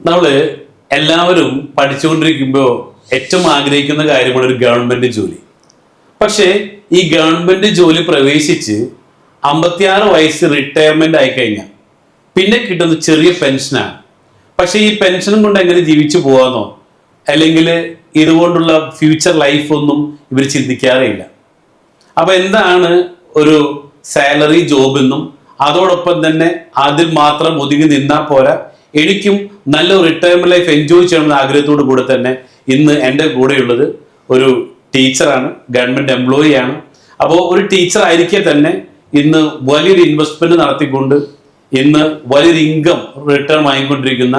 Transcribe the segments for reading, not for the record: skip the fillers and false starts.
നമ്മള് എല്ലാവരും പഠിച്ചുകൊണ്ടിരിക്കുമ്പോൾ ഏറ്റവും ആഗ്രഹിക്കുന്ന കാര്യമാണ് ഒരു ഗവൺമെന്റ് ജോലി. പക്ഷേ ഈ ഗവൺമെന്റ് ജോലി പ്രവേശിച്ച് 56 വയസ്സ് റിട്ടയർമെന്റ് ആയി കഴിഞ്ഞാൽ പിന്നെ കിട്ടുന്ന ചെറിയ പെൻഷനാണ്. പക്ഷെ ഈ പെൻഷനും കൊണ്ട് എങ്ങനെ ജീവിച്ചു പോകാന്നോ അല്ലെങ്കിൽ ഇതുകൊണ്ടുള്ള ഫ്യൂച്ചർ ലൈഫ് ഒന്നും ഇവർ ചിന്തിക്കാറില്ല. അപ്പൊ എന്താണ് ഒരു സാലറി ജോബ് എന്നും അതോടൊപ്പം തന്നെ അതിൽ മാത്രം ഒതുങ്ങി നിന്നാൽ പോരാ, എനിക്കും നല്ലൊരു റിട്ടയർമെന്റ് ലൈഫ് എൻജോയ് ചെയ്യണമെന്ന ആഗ്രഹത്തോടു കൂടെ തന്നെ ഇന്ന് എൻ്റെ കൂടെയുള്ളത് ഒരു ടീച്ചറാണ്, ഗവൺമെന്റ് എംപ്ലോയി ആണ്. അപ്പോൾ ഒരു ടീച്ചർ ആയിരിക്കെ തന്നെ ഇന്ന് വലിയൊരു ഇൻവെസ്റ്റ്മെന്റ് നടത്തിക്കൊണ്ട് ഇന്ന് വലിയൊരു ഇൻകം റിട്ടേൺ വാങ്ങിക്കൊണ്ടിരിക്കുന്ന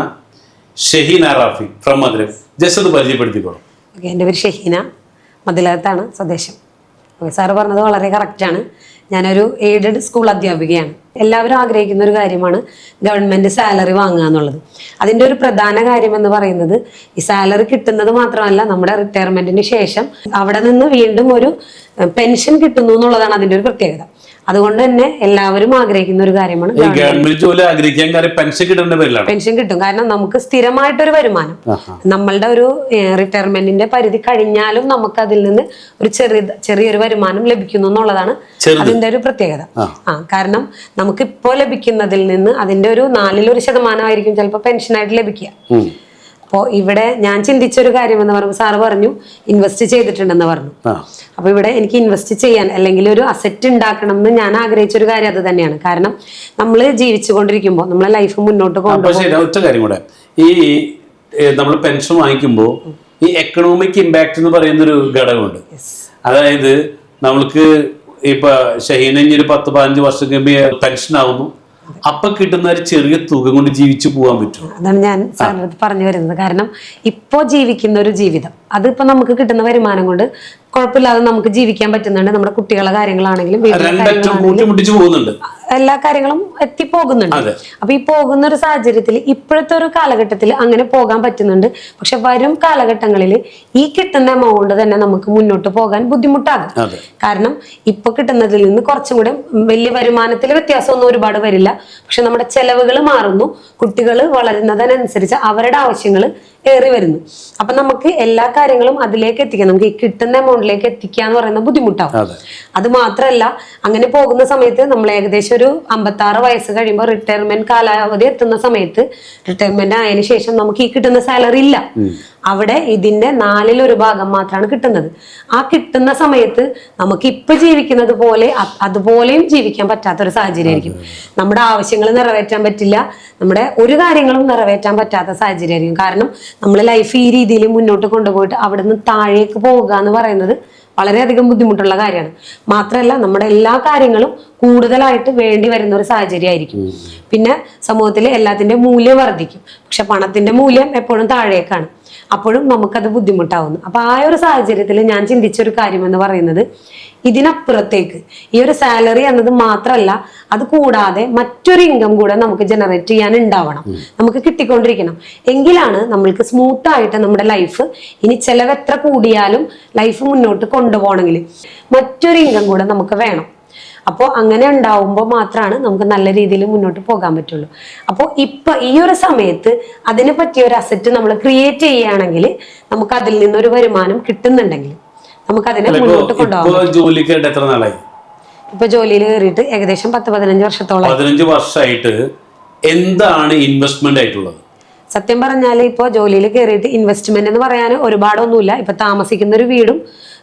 ഷഹീന റാഫി ഫ്രം മധുരം. ജസ്റ്റ് ഒന്ന് പരിചയപ്പെടുത്തിക്കോളൂ. എൻ്റെ പേര് ഷഹീന, മതിലകത്താണ് സ്വദേശം. സാറ് പറഞ്ഞത് വളരെ കറക്റ്റാണ്. ഞാനൊരു എയ്ഡഡ് സ്കൂൾ അധ്യാപികയാണ്. എല്ലാവരും ആഗ്രഹിക്കുന്ന ഒരു കാര്യമാണ് ഗവൺമെന്റ് സാലറി വാങ്ങുക എന്നുള്ളത്. അതിൻ്റെ ഒരു പ്രധാന കാര്യം എന്ന് പറയുന്നത് ഈ സാലറി കിട്ടുന്നത് മാത്രമല്ല, നമ്മുടെ റിട്ടയർമെന്റിന് ശേഷം അവിടെ നിന്ന് വീണ്ടും ഒരു പെൻഷൻ കിട്ടുന്നു എന്നുള്ളതാണ് അതിൻ്റെ ഒരു പ്രത്യേകത. അതുകൊണ്ട് തന്നെ എല്ലാവരും ആഗ്രഹിക്കുന്ന ഒരു കാര്യമാണ് ഗവൺമെന്റ് ജോലി ആഗ്രഹിക്കാൻ കാര്യം പെൻഷൻ കിട്ടേണ്ട പേരിലാണ്. പെൻഷൻ കിട്ടും. കാരണം നമുക്ക് സ്ഥിരമായിട്ടൊരു വരുമാനം, നമ്മളുടെ ഒരു റിട്ടയർമെന്റിന്റെ പരിധി കഴിഞ്ഞാലും നമുക്ക് അതിൽ നിന്ന് ഒരു ചെറിയൊരു വരുമാനം ലഭിക്കുന്നു എന്നുള്ളതാണ് അതിന്റെ ഒരു പ്രത്യേകത. കാരണം നമുക്ക് ഇപ്പോ ലഭിക്കുന്നതിൽ നിന്ന് അതിന്റെ ഒരു 4% ചിലപ്പോൾ പെൻഷനായിട്ട് ലഭിക്കുക. അപ്പോൾ ഇവിടെ ഞാൻ ചിന്തിച്ചൊരു കാര്യം എന്ന് പറയുമ്പോൾ സാറ് പറഞ്ഞു ഇൻവെസ്റ്റ് ചെയ്തിട്ടുണ്ടെന്ന് പറഞ്ഞു. അപ്പൊ ഇവിടെ എനിക്ക് ഇൻവെസ്റ്റ് ചെയ്യാൻ അല്ലെങ്കിൽ ഒരു അസറ്റ് ഉണ്ടാക്കണം എന്ന് ഞാൻ ആഗ്രഹിച്ചൊരു കാര്യം അത് തന്നെയാണ്. കാരണം നമ്മൾ ജീവിച്ചുകൊണ്ടിരിക്കുമ്പോൾ നമ്മളെ ലൈഫ് മുന്നോട്ട് കൊണ്ടുപോകും. ഒറ്റ കാര്യം കൂടെ, ഈ നമ്മൾ പെൻഷൻ വാങ്ങിക്കുമ്പോൾ ഈ എക്കണോമിക് ഇമ്പാക്ട് എന്ന് പറയുന്നൊരു ഘടകമുണ്ട്. അതായത് നമ്മൾക്ക് ഇപ്പൊ ഷഹീന ഒരു 10-15 വർഷം കഴിയുമ്പോൾ പെൻഷൻ ആവുന്നു, അപ്പൊ കിട്ടുന്ന ഒരു ചെറിയ തുക കൊണ്ട് ജീവിച്ചു പോകാൻ പറ്റും. അതാണ് ഞാൻ സാറിനടുത്ത് പറഞ്ഞു വരുന്നത്. കാരണം ഇപ്പോ ജീവിക്കുന്ന ഒരു ജീവിതം അതിപ്പോ നമുക്ക് കിട്ടുന്ന വരുമാനം കൊണ്ട് കുഴപ്പമില്ലാതെ നമുക്ക് ജീവിക്കാൻ പറ്റുന്നുണ്ട്. നമ്മുടെ കുട്ടികളെ കാര്യങ്ങളാണെങ്കിലും എല്ലാ കാര്യങ്ങളും എത്തിപ്പോകുന്നുണ്ട്. അപ്പൊ ഈ പോകുന്ന ഒരു സാഹചര്യത്തിൽ ഇപ്പോഴത്തെ ഒരു കാലഘട്ടത്തിൽ അങ്ങനെ പോകാൻ പറ്റുന്നുണ്ട്. പക്ഷെ വരും കാലഘട്ടങ്ങളിൽ ഈ കിട്ടുന്ന എമൗണ്ട് തന്നെ നമുക്ക് മുന്നോട്ട് പോകാൻ ബുദ്ധിമുട്ടാകും. കാരണം ഇപ്പൊ കിട്ടുന്നതിൽ നിന്ന് കുറച്ചും കൂടെ വലിയ വരുമാനത്തിൽ വ്യത്യാസമൊന്നും ഒരുപാട് വരില്ല. പക്ഷെ നമ്മുടെ ചെലവുകൾ മാറുന്നു, കുട്ടികൾ വളരുന്നതിനനുസരിച്ച് അവരുടെ ആവശ്യങ്ങൾ ഏറി വരുന്നു. അപ്പൊ നമുക്ക് എല്ലാ കാര്യങ്ങളും അതിലേക്ക് എത്തിക്കാം, നമുക്ക് ഈ കിട്ടുന്ന എമൗണ്ടിലേക്ക് എത്തിക്കുക എന്ന് പറയുന്നത് ബുദ്ധിമുട്ടാവും. അത് മാത്രമല്ല, അങ്ങനെ പോകുന്ന സമയത്ത് നമ്മൾ ഏകദേശം ഒരു 56 വയസ്സ് കഴിയുമ്പോൾ റിട്ടയർമെന്റ് കാലാവധി എത്തുന്ന സമയത്ത് റിട്ടയർമെന്റ് ആയതിനു ശേഷം നമുക്ക് ഈ കിട്ടുന്ന സാലറി ഇല്ല. അവിടെ ഇതിന്റെ 4/1 മാത്രമാണ് കിട്ടുന്നത്. ആ കിട്ടുന്ന സമയത്ത് നമുക്ക് ഇപ്പൊ ജീവിക്കുന്നത് പോലെ അതുപോലെയും ജീവിക്കാൻ പറ്റാത്തൊരു സാഹചര്യമായിരിക്കും. നമ്മുടെ ആവശ്യങ്ങൾ നിറവേറ്റാൻ പറ്റില്ല, നമ്മുടെ ഒരു കാര്യങ്ങളും നിറവേറ്റാൻ പറ്റാത്ത സാഹചര്യമായിരിക്കും. കാരണം നമ്മൾ ലൈഫ് ഈ രീതിയിൽ മുന്നോട്ട് കൊണ്ടുപോയിട്ട് അവിടെ നിന്ന് താഴേക്ക് പോവുക എന്ന് പറയുന്നത് വളരെയധികം ബുദ്ധിമുട്ടുള്ള കാര്യമാണ്. മാത്രമല്ല നമ്മുടെ എല്ലാ കാര്യങ്ങളും കൂടുതലായിട്ട് വേണ്ടി വരുന്ന ഒരു സാഹചര്യമായിരിക്കും. പിന്നെ സമൂഹത്തിൽ എല്ലാത്തിന്റെ മൂല്യം വർദ്ധിക്കും, പക്ഷെ പണത്തിന്റെ മൂല്യം എപ്പോഴും താഴേക്കാണ്. അപ്പോഴും നമുക്കത് ബുദ്ധിമുട്ടാവുന്നു. അപ്പൊ ആ ഒരു സാഹചര്യത്തിൽ ഞാൻ ചിന്തിച്ചൊരു കാര്യം എന്ന് പറയുന്നത് ഇതിനപ്പുറത്തേക്ക് ഈ ഒരു സാലറി എന്നത് മാത്രമല്ല, അത് കൂടാതെ മറ്റൊരു ഇൻകം കൂടെ നമുക്ക് ജനറേറ്റ് ചെയ്യാൻ ഉണ്ടാവണം, നമുക്ക് കിട്ടിക്കൊണ്ടിരിക്കണം. എങ്കിലാണ് നമ്മൾക്ക് സ്മൂത്ത് ആയിട്ട് നമ്മുടെ ലൈഫ് ഇനി ചെലവ് എത്ര കൂടിയാലും ലൈഫ് മുന്നോട്ട് കൊണ്ടുപോകണമെങ്കിൽ മറ്റൊരു ഇൻകം കൂടെ നമുക്ക് വേണം. അപ്പോൾ അങ്ങനെ ഉണ്ടാവുമ്പോൾ മാത്രമാണ് നമുക്ക് നല്ല രീതിയിൽ മുന്നോട്ട് പോകാൻ പറ്റുള്ളൂ. അപ്പോൾ ഇപ്പൊ ഈ ഒരു സമയത്ത് അതിനെ പറ്റിയ ഒരു അസറ്റ് നമ്മൾ ക്രിയേറ്റ് ചെയ്യുകയാണെങ്കിൽ നമുക്ക് അതിൽ നിന്നൊരു വരുമാനം കിട്ടുന്നുണ്ടെങ്കിൽ നമുക്ക് അതിനെ മുന്നോട്ട് കൊണ്ടുപോകാം. ഇപ്പൊ ജോലിയിൽ കയറിയിട്ട് ഏകദേശം 10-15 വർഷത്തോളം. 15 വർഷമായിട്ട് എന്താണ് ഇൻവെസ്റ്റ്മെന്റ് ആയിട്ടുള്ളത്? സത്യം പറഞ്ഞാൽ ഇപ്പൊ ജോലിയിൽ കയറിയിട്ട് ഇൻവെസ്റ്റ്മെന്റ് എന്ന് പറയാൻ ഒരുപാടൊന്നുമില്ല. ഇപ്പൊ താമസിക്കുന്ന ഒരു വീടും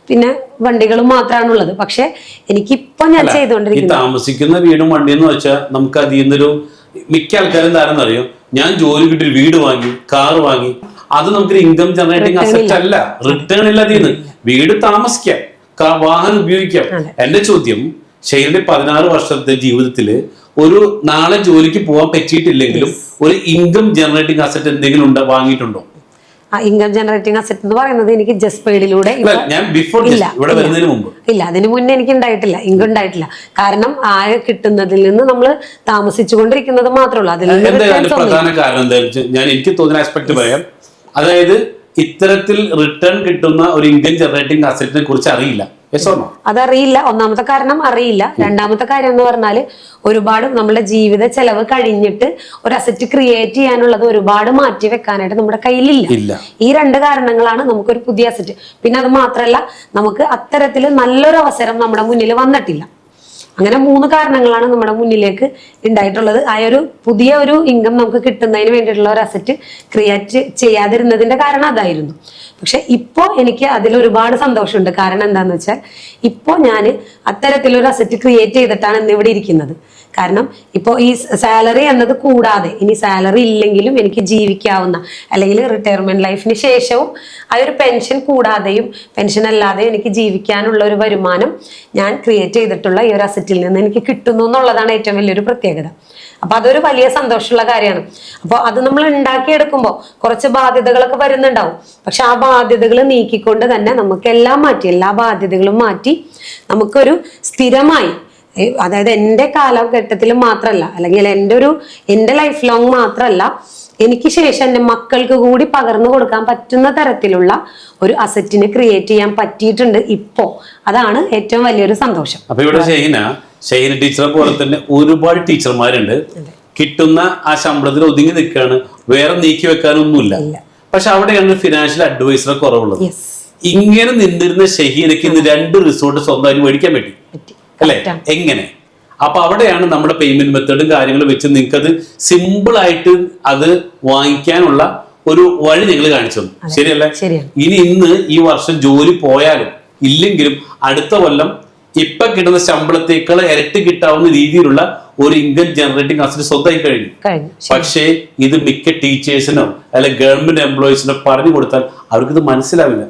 പിന്നെ വണ്ടികളും മാത്രമാണുള്ളത്. പക്ഷെ എനിക്കിപ്പോ ഞാൻ ചെയ്തുകൊണ്ടിരിക്കുന്നത് താമസിക്കുന്ന വീടും വണ്ടി എന്ന് വെച്ചാൽ നമുക്ക് അതിൽ നിന്നൊരു മിക്ക ആൾക്കാരും എന്താണെന്ന് അറിയോ, ഞാൻ ജോലി കിട്ടി വീട് വാങ്ങി, കാർ വാങ്ങി, അത് നമുക്കൊരു ഇൻകം ജനറേറ്റിംഗ് അസറ്റ് അല്ല, റിട്ടേൺ ഇല്ല. അതിൽ നിന്ന് വീട് താമസിക്കാം, വാഹനം ഉപയോഗിക്കാം. എന്റെ ചോദ്യം, ഷെയ്റിന്റെ 16 വർഷത്തെ ജീവിതത്തില് ഒരു നാളെ ജോലിക്ക് പോകാൻ പറ്റിയിട്ടില്ലെങ്കിലും ഒരു ഇൻകം ജനറേറ്റിംഗ് അസറ്റ് എന്തെങ്കിലും വാങ്ങിയിട്ടുണ്ടോ? ഇൻകം ജനറേറ്റിംഗ് അസറ്റ് എന്ന് പറയുന്നത് എനിക്ക് ജസ്റ്റ് പെയ്ഡിലൂടെ ഇല്ല, അതിന് മുന്നേ എനിക്ക് ഉണ്ടായിട്ടില്ല, ഇൻകം ഉണ്ടായിട്ടില്ല. കാരണം ആ കിട്ടുന്നതിൽ നിന്ന് നമ്മൾ താമസിച്ചുകൊണ്ടിരിക്കുന്നത് മാത്രമേ ഉള്ളൂ. അതിൽ പ്രധാന കാരണം എന്താ ഞാൻ എനിക്ക് തോന്നുന്ന ആസ്പെക്ട് പറയാം. അതായത് ഇത്തരത്തിൽ റിട്ടേൺ കിട്ടുന്ന ഒരു ഇൻകം ജനറേറ്റിംഗ് അസറ്റിനെ കുറിച്ച് അറിയില്ല. അതറിയില്ല. ഒന്നാമത്തെ കാരണം അറിയില്ല. രണ്ടാമത്തെ കാര്യം എന്ന് പറഞ്ഞാല് ഒരുപാട് നമ്മുടെ ജീവിത ചെലവ് കഴിഞ്ഞിട്ട് ഒരു അസറ്റ് ക്രിയേറ്റ് ചെയ്യാനുള്ളത് ഒരുപാട് മാറ്റി വെക്കാനായിട്ട് നമ്മുടെ കയ്യിലില്ല. ഈ രണ്ട് കാരണങ്ങളാണ് നമുക്കൊരു പുതിയ അസറ്റ്. പിന്നെ അത് മാത്രമല്ല, നമുക്ക് അത്തരത്തില് നല്ലൊരു അവസരം നമ്മുടെ മുന്നിൽ വന്നിട്ടില്ല. അങ്ങനെ 3 കാരണങ്ങളാണ് നമ്മുടെ മുന്നിലേക്ക് ഉണ്ടായിട്ടുള്ളത്. ആ ഒരു പുതിയ ഒരു ഇൻകം നമുക്ക് കിട്ടുന്നതിന് വേണ്ടിയിട്ടുള്ള ഒരു അസറ്റ് ക്രിയേറ്റ് ചെയ്യാതിരുന്നതിന്റെ കാരണം അതായിരുന്നു. പക്ഷെ ഇപ്പോൾ എനിക്ക് അതിൽ ഒരുപാട് സന്തോഷമുണ്ട്. കാരണം എന്താന്ന് വെച്ചാൽ ഇപ്പോൾ ഞാൻ അത്തരത്തിലൊരു അസറ്റ് ക്രിയേറ്റ് ചെയ്തിട്ടാണ് ഇന്ന് ഇവിടെ ഇരിക്കുന്നത്. കാരണം ഇപ്പോൾ ഈ സാലറി എന്നത് കൂടാതെ ഇനി സാലറി ഇല്ലെങ്കിലും എനിക്ക് ജീവിക്കാവുന്ന, അല്ലെങ്കിൽ റിട്ടയർമെന്റ് ലൈഫിന് ശേഷവും ആ ഒരു പെൻഷൻ കൂടാതെയും പെൻഷൻ അല്ലാതെയും എനിക്ക് ജീവിക്കാനുള്ള ഒരു വരുമാനം ഞാൻ ക്രിയേറ്റ് ചെയ്തിട്ടുള്ള ഈ ഒരു അസറ്റിൽ നിന്ന് എനിക്ക് കിട്ടുന്നു എന്നുള്ളതാണ് ഏറ്റവും വലിയൊരു പ്രത്യേകത. അപ്പൊ അതൊരു വലിയ സന്തോഷമുള്ള കാര്യമാണ്. അപ്പോൾ അത് നമ്മൾ ഉണ്ടാക്കിയെടുക്കുമ്പോൾ കുറച്ച് ബാധ്യതകളൊക്കെ വരുന്നുണ്ടാവും. പക്ഷെ ആ ബാധ്യതകൾ നീക്കിക്കൊണ്ട് തന്നെ നമുക്ക് എല്ലാം മാറ്റി, എല്ലാ ബാധ്യതകളും മാറ്റി നമുക്കൊരു സ്ഥിരമായി, അതായത് എൻ്റെ കാലഘട്ടത്തിൽ മാത്രമല്ല, അല്ലെങ്കിൽ എൻ്റെ ലൈഫ് ലോങ് മാത്രമല്ല, എനിക്ക് ശേഷം എൻ്റെ മക്കൾക്ക് കൂടി പകർന്നു കൊടുക്കാൻ പറ്റുന്ന തരത്തിലുള്ള ഒരു അസറ്റിനെ ക്രിയേറ്റ് ചെയ്യാൻ പറ്റിയിട്ടുണ്ട് ഇപ്പോ. അതാണ് ഏറ്റവും വലിയൊരു സന്തോഷം. അപ്പൊ ഇവിടെ ഷൈന ടീച്ചറെ പോലെ തന്നെ ഒരുപാട് ടീച്ചർമാരുണ്ട്. കിട്ടുന്ന ആ ശമ്പളത്തിൽ ഒതുങ്ങി നിൽക്കുകയാണ്, വേറെ നീക്കി വെക്കാനൊന്നുമില്ല. പക്ഷെ അവിടെയാണ് ഫിനാൻഷ്യൽ അഡ്വൈസറെ കുറവുള്ളത്. ഇങ്ങനെ നിന്നിരുന്ന ഷഹീനക്ക് ഇന്ന് 2 റിസോർട്ട് സ്വന്തമായിട്ട് മേടിക്കാൻ പറ്റി അല്ലെ? എങ്ങനെ? അപ്പൊ അവിടെയാണ് നമ്മുടെ പേയ്മെന്റ് മെത്തേഡും കാര്യങ്ങളും വെച്ച് നിങ്ങൾക്ക് അത് സിമ്പിൾ ആയിട്ട് അത് വാങ്ങിക്കാനുള്ള ഒരു വഴി നിങ്ങൾ കാണിച്ചു തന്നു. ശരിയല്ലേ? ഇന്ന് ഈ വർഷം ജോലി പോയാലും ഇല്ലെങ്കിലും അടുത്ത കൊല്ലം ഇപ്പൊ കിട്ടുന്ന ശമ്പളത്തേക്കാൾ ഇരട്ടി കിട്ടാവുന്ന രീതിയിലുള്ള ഒരു ഇൻകം ജനറേറ്റിംഗ് അസറ്റ് സ്വന്തമായി കഴിഞ്ഞു. പക്ഷേ ഇത് മിക്ക ടീച്ചേഴ്സിനോ അല്ലെങ്കിൽ ഗവൺമെന്റ് എംപ്ലോയീസിനോ പറഞ്ഞു കൊടുത്താൽ അവർക്കിത് മനസ്സിലാവില്ല.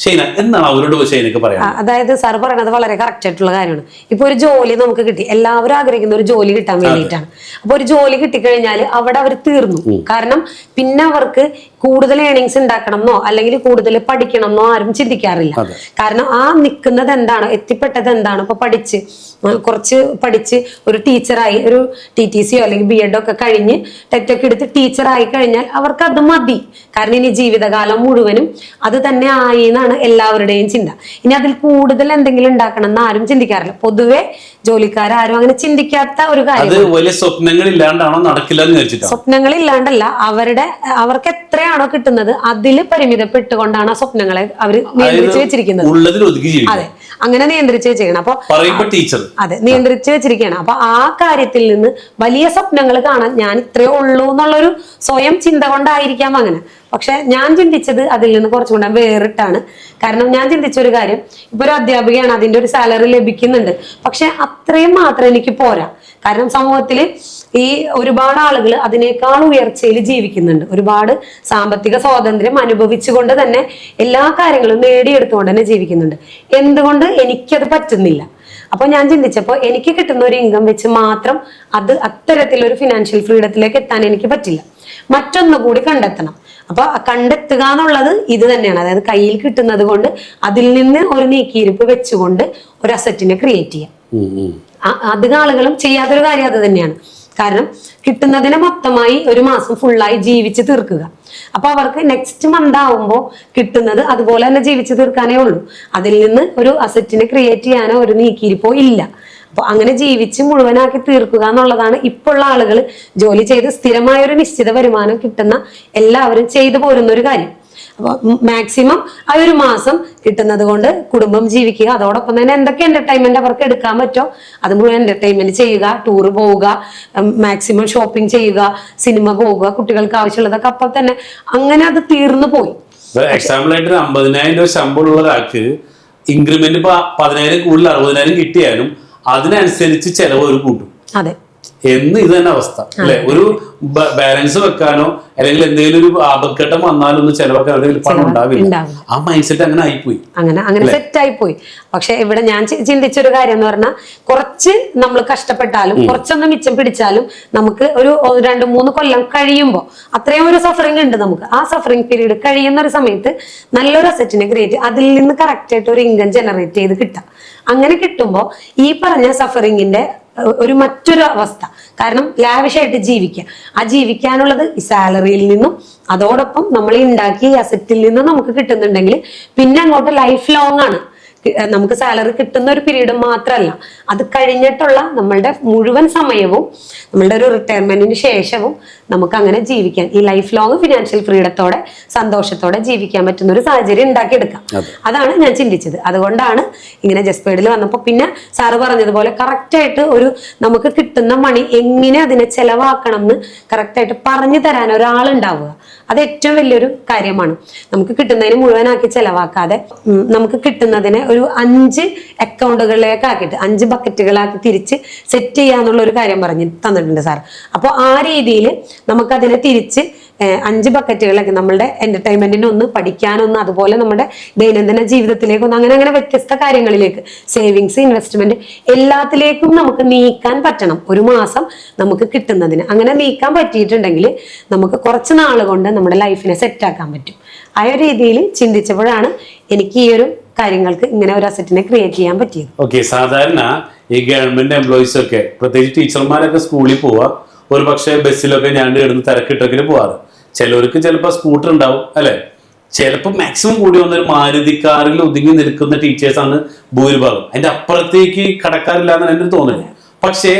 ഷൈന, എന്താണ് അവരോട് ഷൈനക്ക് പറയാം? അതായത് സാർ പറയണത് വളരെ കറക്റ്റ് ആയിട്ടുള്ള കാര്യമാണ്. ഇപ്പൊ ഒരു ജോലി നമുക്ക് കിട്ടി, എല്ലാവരും ആഗ്രഹിക്കുന്ന ഒരു ജോലി കിട്ടാൻ വേണ്ടിയിട്ടാണ്. അപ്പൊ ഒരു ജോലി കിട്ടിക്കഴിഞ്ഞാൽ അവിടെ അവർ തീർന്നു. കാരണം പിന്നെ അവർക്ക് കൂടുതൽ ഏണിങ്സ് ഉണ്ടാക്കണം എന്നോ അല്ലെങ്കിൽ കൂടുതൽ പഠിക്കണം എന്നോ ആരും ചിന്തിക്കാറില്ല. കാരണം ആ നിൽക്കുന്നത് എന്താണോ, എത്തിപ്പെട്ടത് എന്താണോ, ഇപ്പൊ കുറച്ച് പഠിച്ച് ഒരു ടീച്ചറായി, ഒരു TTCയോ അല്ലെങ്കിൽ BEd ഒക്കെ കഴിഞ്ഞ് ടെറ്റൊക്കെ എടുത്ത് ടീച്ചറായി കഴിഞ്ഞാൽ അവർക്ക് അത് മതി. കാരണം ഇനി ജീവിതകാലം മുഴുവനും അത് തന്നെ ആയി എന്നാണ് എല്ലാവരുടെയും ചിന്ത. ഇനി അതിൽ കൂടുതൽ എന്തെങ്കിലും ഉണ്ടാക്കണം എന്ന് ആരും ചിന്തിക്കാറില്ല. പൊതുവെ ജോലിക്കാരും അങ്ങനെ ചിന്തിക്കാത്ത ഒരു കാര്യം. സ്വപ്നങ്ങളില്ലാണ്ടല്ല, അവർക്ക് എത്രയാണോ കിട്ടുന്നത് അതിൽ പരിമിതപ്പെട്ടുകൊണ്ടാണ് ആ സ്വപ്നങ്ങളെ അവർ നിയന്ത്രിച്ചു വെച്ചിരിക്കുന്നത്. അതെ, അങ്ങനെ നിയന്ത്രിച്ചു വെച്ചിരിക്കണം. അപ്പൊ അതെ, നിയന്ത്രിച്ചു വെച്ചിരിക്കുകയാണ്. അപ്പൊ ആ കാര്യത്തിൽ നിന്ന് വലിയ സ്വപ്നങ്ങൾ കാണാൻ ഞാൻ ഇത്രയേ ഉള്ളൂ എന്നുള്ളൊരു സ്വയം ചിന്ത കൊണ്ടായിരിക്കാം അങ്ങനെ. പക്ഷെ ഞാൻ ചിന്തിച്ചത് അതിൽ നിന്ന് കുറച്ചുകൂടെ വേറിട്ടാണ്. കാരണം ഞാൻ ചിന്തിച്ചൊരു കാര്യം, ഇപ്പൊ ഒരു അധ്യാപികയാണ്, അതിന്റെ ഒരു സാലറി ലഭിക്കുന്നുണ്ട്. പക്ഷെ അത്രയും മാത്രം എനിക്ക് പോരാ. കാരണം സമൂഹത്തിൽ ഈ ഒരുപാട് ആളുകൾ അതിനേക്കാൾ ഉയർച്ചയിൽ ജീവിക്കുന്നുണ്ട്. ഒരുപാട് സാമ്പത്തിക സ്വാതന്ത്ര്യം അനുഭവിച്ചുകൊണ്ട് തന്നെ എല്ലാ കാര്യങ്ങളും നേടിയെടുത്തുകൊണ്ട് തന്നെ ജീവിക്കുന്നുണ്ട്. എന്തുകൊണ്ട് എനിക്കത് പറ്റുന്നില്ല? അപ്പൊ ഞാൻ ചിന്തിച്ചപ്പോ എനിക്ക് കിട്ടുന്ന ഒരു ഇൻകം വെച്ച് മാത്രം അത് അത്തരത്തിലൊരു ഫിനാൻഷ്യൽ ഫ്രീഡത്തിലേക്ക് എത്താൻ എനിക്ക് പറ്റില്ല. മറ്റൊന്നുകൂടി കണ്ടെത്തണം. അപ്പൊ കണ്ടെത്തുക എന്നുള്ളത് ഇത് തന്നെയാണ്. അതായത് കയ്യിൽ കിട്ടുന്നത് കൊണ്ട് അതിൽ നിന്ന് ഒരു നീക്കിയിരിപ്പ് വെച്ചുകൊണ്ട് ഒരു അസറ്റിനെ ക്രിയേറ്റ് ചെയ്യാം. അധികം ആളുകളും ചെയ്യാത്തൊരു കാര്യം അത് തന്നെയാണ്. കാരണം കിട്ടുന്നതിനെ മൊത്തമായി ഒരു മാസം ഫുള്ളായി ജീവിച്ച് തീർക്കുക. അപ്പൊ അവർക്ക് നെക്സ്റ്റ് മന്ത് ആവുമ്പോൾ കിട്ടുന്നത് അതുപോലെ തന്നെ ജീവിച്ച് തീർക്കാനേ ഉള്ളൂ. അതിൽ നിന്ന് ഒരു അസറ്റിനെ ക്രിയേറ്റ് ചെയ്യാനോ ഒരു നീക്കിയിരിപ്പോ ഇല്ല. അപ്പൊ അങ്ങനെ ജീവിച്ച് മുഴുവനാക്കി തീർക്കുക എന്നുള്ളതാണ് ഇപ്പോൾ ഉള്ള ആളുകൾ ജോലി ചെയ്ത് സ്ഥിരമായ ഒരു നിശ്ചിത വരുമാനം കിട്ടുന്ന എല്ലാവരും ചെയ്തു പോരുന്ന ഒരു കാര്യം. അപ്പൊ മാക്സിമം ആ ഒരു മാസം കിട്ടുന്നത് കൊണ്ട് കുടുംബം ജീവിക്കുക. അതോടൊപ്പം തന്നെ എന്തൊക്കെ എന്റർടൈൻമെന്റ് അവർക്ക് എടുക്കാൻ പറ്റോ അത് മുഴുവൻ എന്റർടൈൻമെന്റ് ചെയ്യുക, ടൂർ പോവുക, മാക്സിമം ഷോപ്പിംഗ് ചെയ്യുക, സിനിമ പോവുക, കുട്ടികൾക്ക് ആവശ്യമുള്ളതൊക്കെ അപ്പോൾ തന്നെ അങ്ങനെ അത് തീർന്നു പോയി. എക്സാമ്പിൾ ആയിട്ട് 50,000 രൂപ ശമ്പളമുള്ള ഒരാൾക്ക് ഇൻക്രിമെന്റ് ഇപ്പൊ 10,000 കൂടുതൽ 60,000 കിട്ടിയാലും അതിനനുസരിച്ച് ചെലവ് ഒരു കൂട്ടും. അതെ, എന്ന് ഇത് തന്നെ അവസ്ഥ അല്ലെ? ഒരു ബാലൻസ് വെക്കാനോ അല്ലെങ്കിൽ എന്തെങ്കിലും ഒരു ആപത്ഘട്ടം വന്നാലൊന്നും ചെലവാക്കാൻ അല്ലെങ്കിൽ പണം ഉണ്ടാവില്ല. ആ മൈൻഡ് സെറ്റ് അങ്ങനെ ആയിപ്പോയി, അങ്ങനെ സെറ്റ് ആയിപ്പോയി. പക്ഷെ ഇവിടെ ഞാൻ ചിന്തിച്ചൊരു കാര്യം എന്ന് പറഞ്ഞാൽ കുറച്ച് നമ്മൾ കഷ്ടപ്പെട്ടാലും കുറച്ചൊന്ന് മിച്ചം പിടിച്ചാലും നമുക്ക് ഒരു 2-3 കൊല്ലം കഴിയുമ്പോൾ അത്രയും ഒരു സഫറിങ് ഉണ്ട് നമുക്ക്. ആ സഫറിങ് പീരീഡ് കഴിയുന്ന ഒരു സമയത്ത് നല്ലൊരു അസറ്റിനെ ക്രിയേറ്റ്, അതിൽ നിന്ന് കറക്റ്റ് ആയിട്ട് ഒരു ഇൻകം ജനറേറ്റ് ചെയ്ത് കിട്ടാം. അങ്ങനെ കിട്ടുമ്പോൾ ഈ പറഞ്ഞ സഫറിങ്ങിന്റെ ഒരു മറ്റൊരു അവസ്ഥ. കാരണം ലാവിഷായിട്ട് ജീവിക്കുക, ആ ജീവിക്കാനുള്ളത് ഈ സാലറിയിൽ നിന്നും അതോടൊപ്പം നമ്മൾ ഉണ്ടാക്കിയ അസറ്റിൽ നിന്നും നമുക്ക് കിട്ടുന്നുണ്ടെങ്കിൽ പിന്നെ അങ്ങോട്ട് ലൈഫ് ലോങ് ആണ് നമുക്ക് സാലറി കിട്ടുന്ന ഒരു പീരീഡ് മാത്രമല്ല, അത് കഴിഞ്ഞിട്ടുള്ള നമ്മളുടെ മുഴുവൻ സമയവും നമ്മളുടെ ഒരു റിട്ടയർമെന്റിന് ശേഷവും നമുക്ക് അങ്ങനെ ജീവിക്കാൻ, ഈ ലൈഫ് ലോങ് ഫിനാൻഷ്യൽ ഫ്രീഡത്തോടെ സന്തോഷത്തോടെ ജീവിക്കാൻ പറ്റുന്ന ഒരു സാഹചര്യം ഉണ്ടാക്കിയെടുക്കാം. അതാണ് ഞാൻ ചിന്തിച്ചത്. അതുകൊണ്ടാണ് ഇങ്ങനെ ജസ്പേഡിൽ വന്നപ്പോൾ പിന്നെ സാറ് പറഞ്ഞതുപോലെ കറക്റ്റായിട്ട് ഒരു നമുക്ക് കിട്ടുന്ന മണി എങ്ങനെ അതിനെ ചെലവാക്കണം എന്ന് കറക്റ്റായിട്ട് പറഞ്ഞു തരാൻ ഒരാളുണ്ടാവുക, അത് ഏറ്റവും വലിയൊരു കാര്യമാണ്. നമുക്ക് കിട്ടുന്നതിന് മുഴുവനാക്കി ചെലവാക്കാതെ നമുക്ക് കിട്ടുന്നതിനെ ഒരു 5 അക്കൗണ്ടുകളിലേക്ക് ആക്കിയിട്ട് 5 ബക്കറ്റുകളാക്കി തിരിച്ച് സെറ്റ് ചെയ്യാന്നുള്ള ഒരു കാര്യം പറഞ്ഞു തന്നിട്ടുണ്ട് സാർ. അപ്പോൾ ആ രീതിയിൽ നമുക്കതിനെ തിരിച്ച് 5 ബക്കറ്റുകളൊക്കെ നമ്മളുടെ എന്റർടൈൻമെന്റിനൊന്ന്, പഠിക്കാനൊന്ന്, അതുപോലെ നമ്മുടെ ദൈനംദിന ജീവിതത്തിലേക്കൊന്ന്, അങ്ങനെ അങ്ങനെ വ്യത്യസ്ത കാര്യങ്ങളിലേക്ക്, സേവിങ്സ്, ഇൻവെസ്റ്റ്മെന്റ്, എല്ലാത്തിലേക്കും നമുക്ക് നീക്കാൻ പറ്റണം ഒരു മാസം നമുക്ക് കിട്ടുന്നതിന്. അങ്ങനെ നീക്കാൻ പറ്റിയിട്ടുണ്ടെങ്കിൽ നമുക്ക് കുറച്ച് നാൾ കൊണ്ട് നമ്മുടെ ലൈഫിനെ സെറ്റാക്കാൻ പറ്റും. ആ ഒരു രീതിയിൽ ചിന്തിച്ചപ്പോഴാണ് എനിക്ക് ഈ ഒരു കാര്യങ്ങൾക്ക് ഇങ്ങനെ ഒരു അസറ്റിനെ ക്രിയേറ്റ് ചെയ്യാൻ പറ്റിയത്. ഓക്കെ, സാധാരണ ഈ ഗവൺമെന്റ് എംപ്ലോയീസ് ഒക്കെ, പ്രത്യേകിച്ച് ടീച്ചർമാരൊക്കെ സ്കൂളിൽ പോവാ, ഒരു പക്ഷേ ബസ്സിലൊക്കെ ഞാൻ കിടന്ന് തിരക്കിട്ടൊക്കെ പോവാറ്. ചിലവർക്ക് ചിലപ്പോൾ സ്കൂട്ടർ ഉണ്ടാവും അല്ലെ, ചിലപ്പോൾ മാക്സിമം കൂടി വന്നൊരു മാരുതി കാറിൽ ഒതുങ്ങി നിൽക്കുന്ന ടീച്ചേഴ്സാണ് ഭൂരിഭാഗം. അതിന്റെ അപ്പുറത്തേക്ക് കടക്കാറില്ല എന്നാണ് എൻ്റെ തോന്നുന്നത്. പക്ഷേ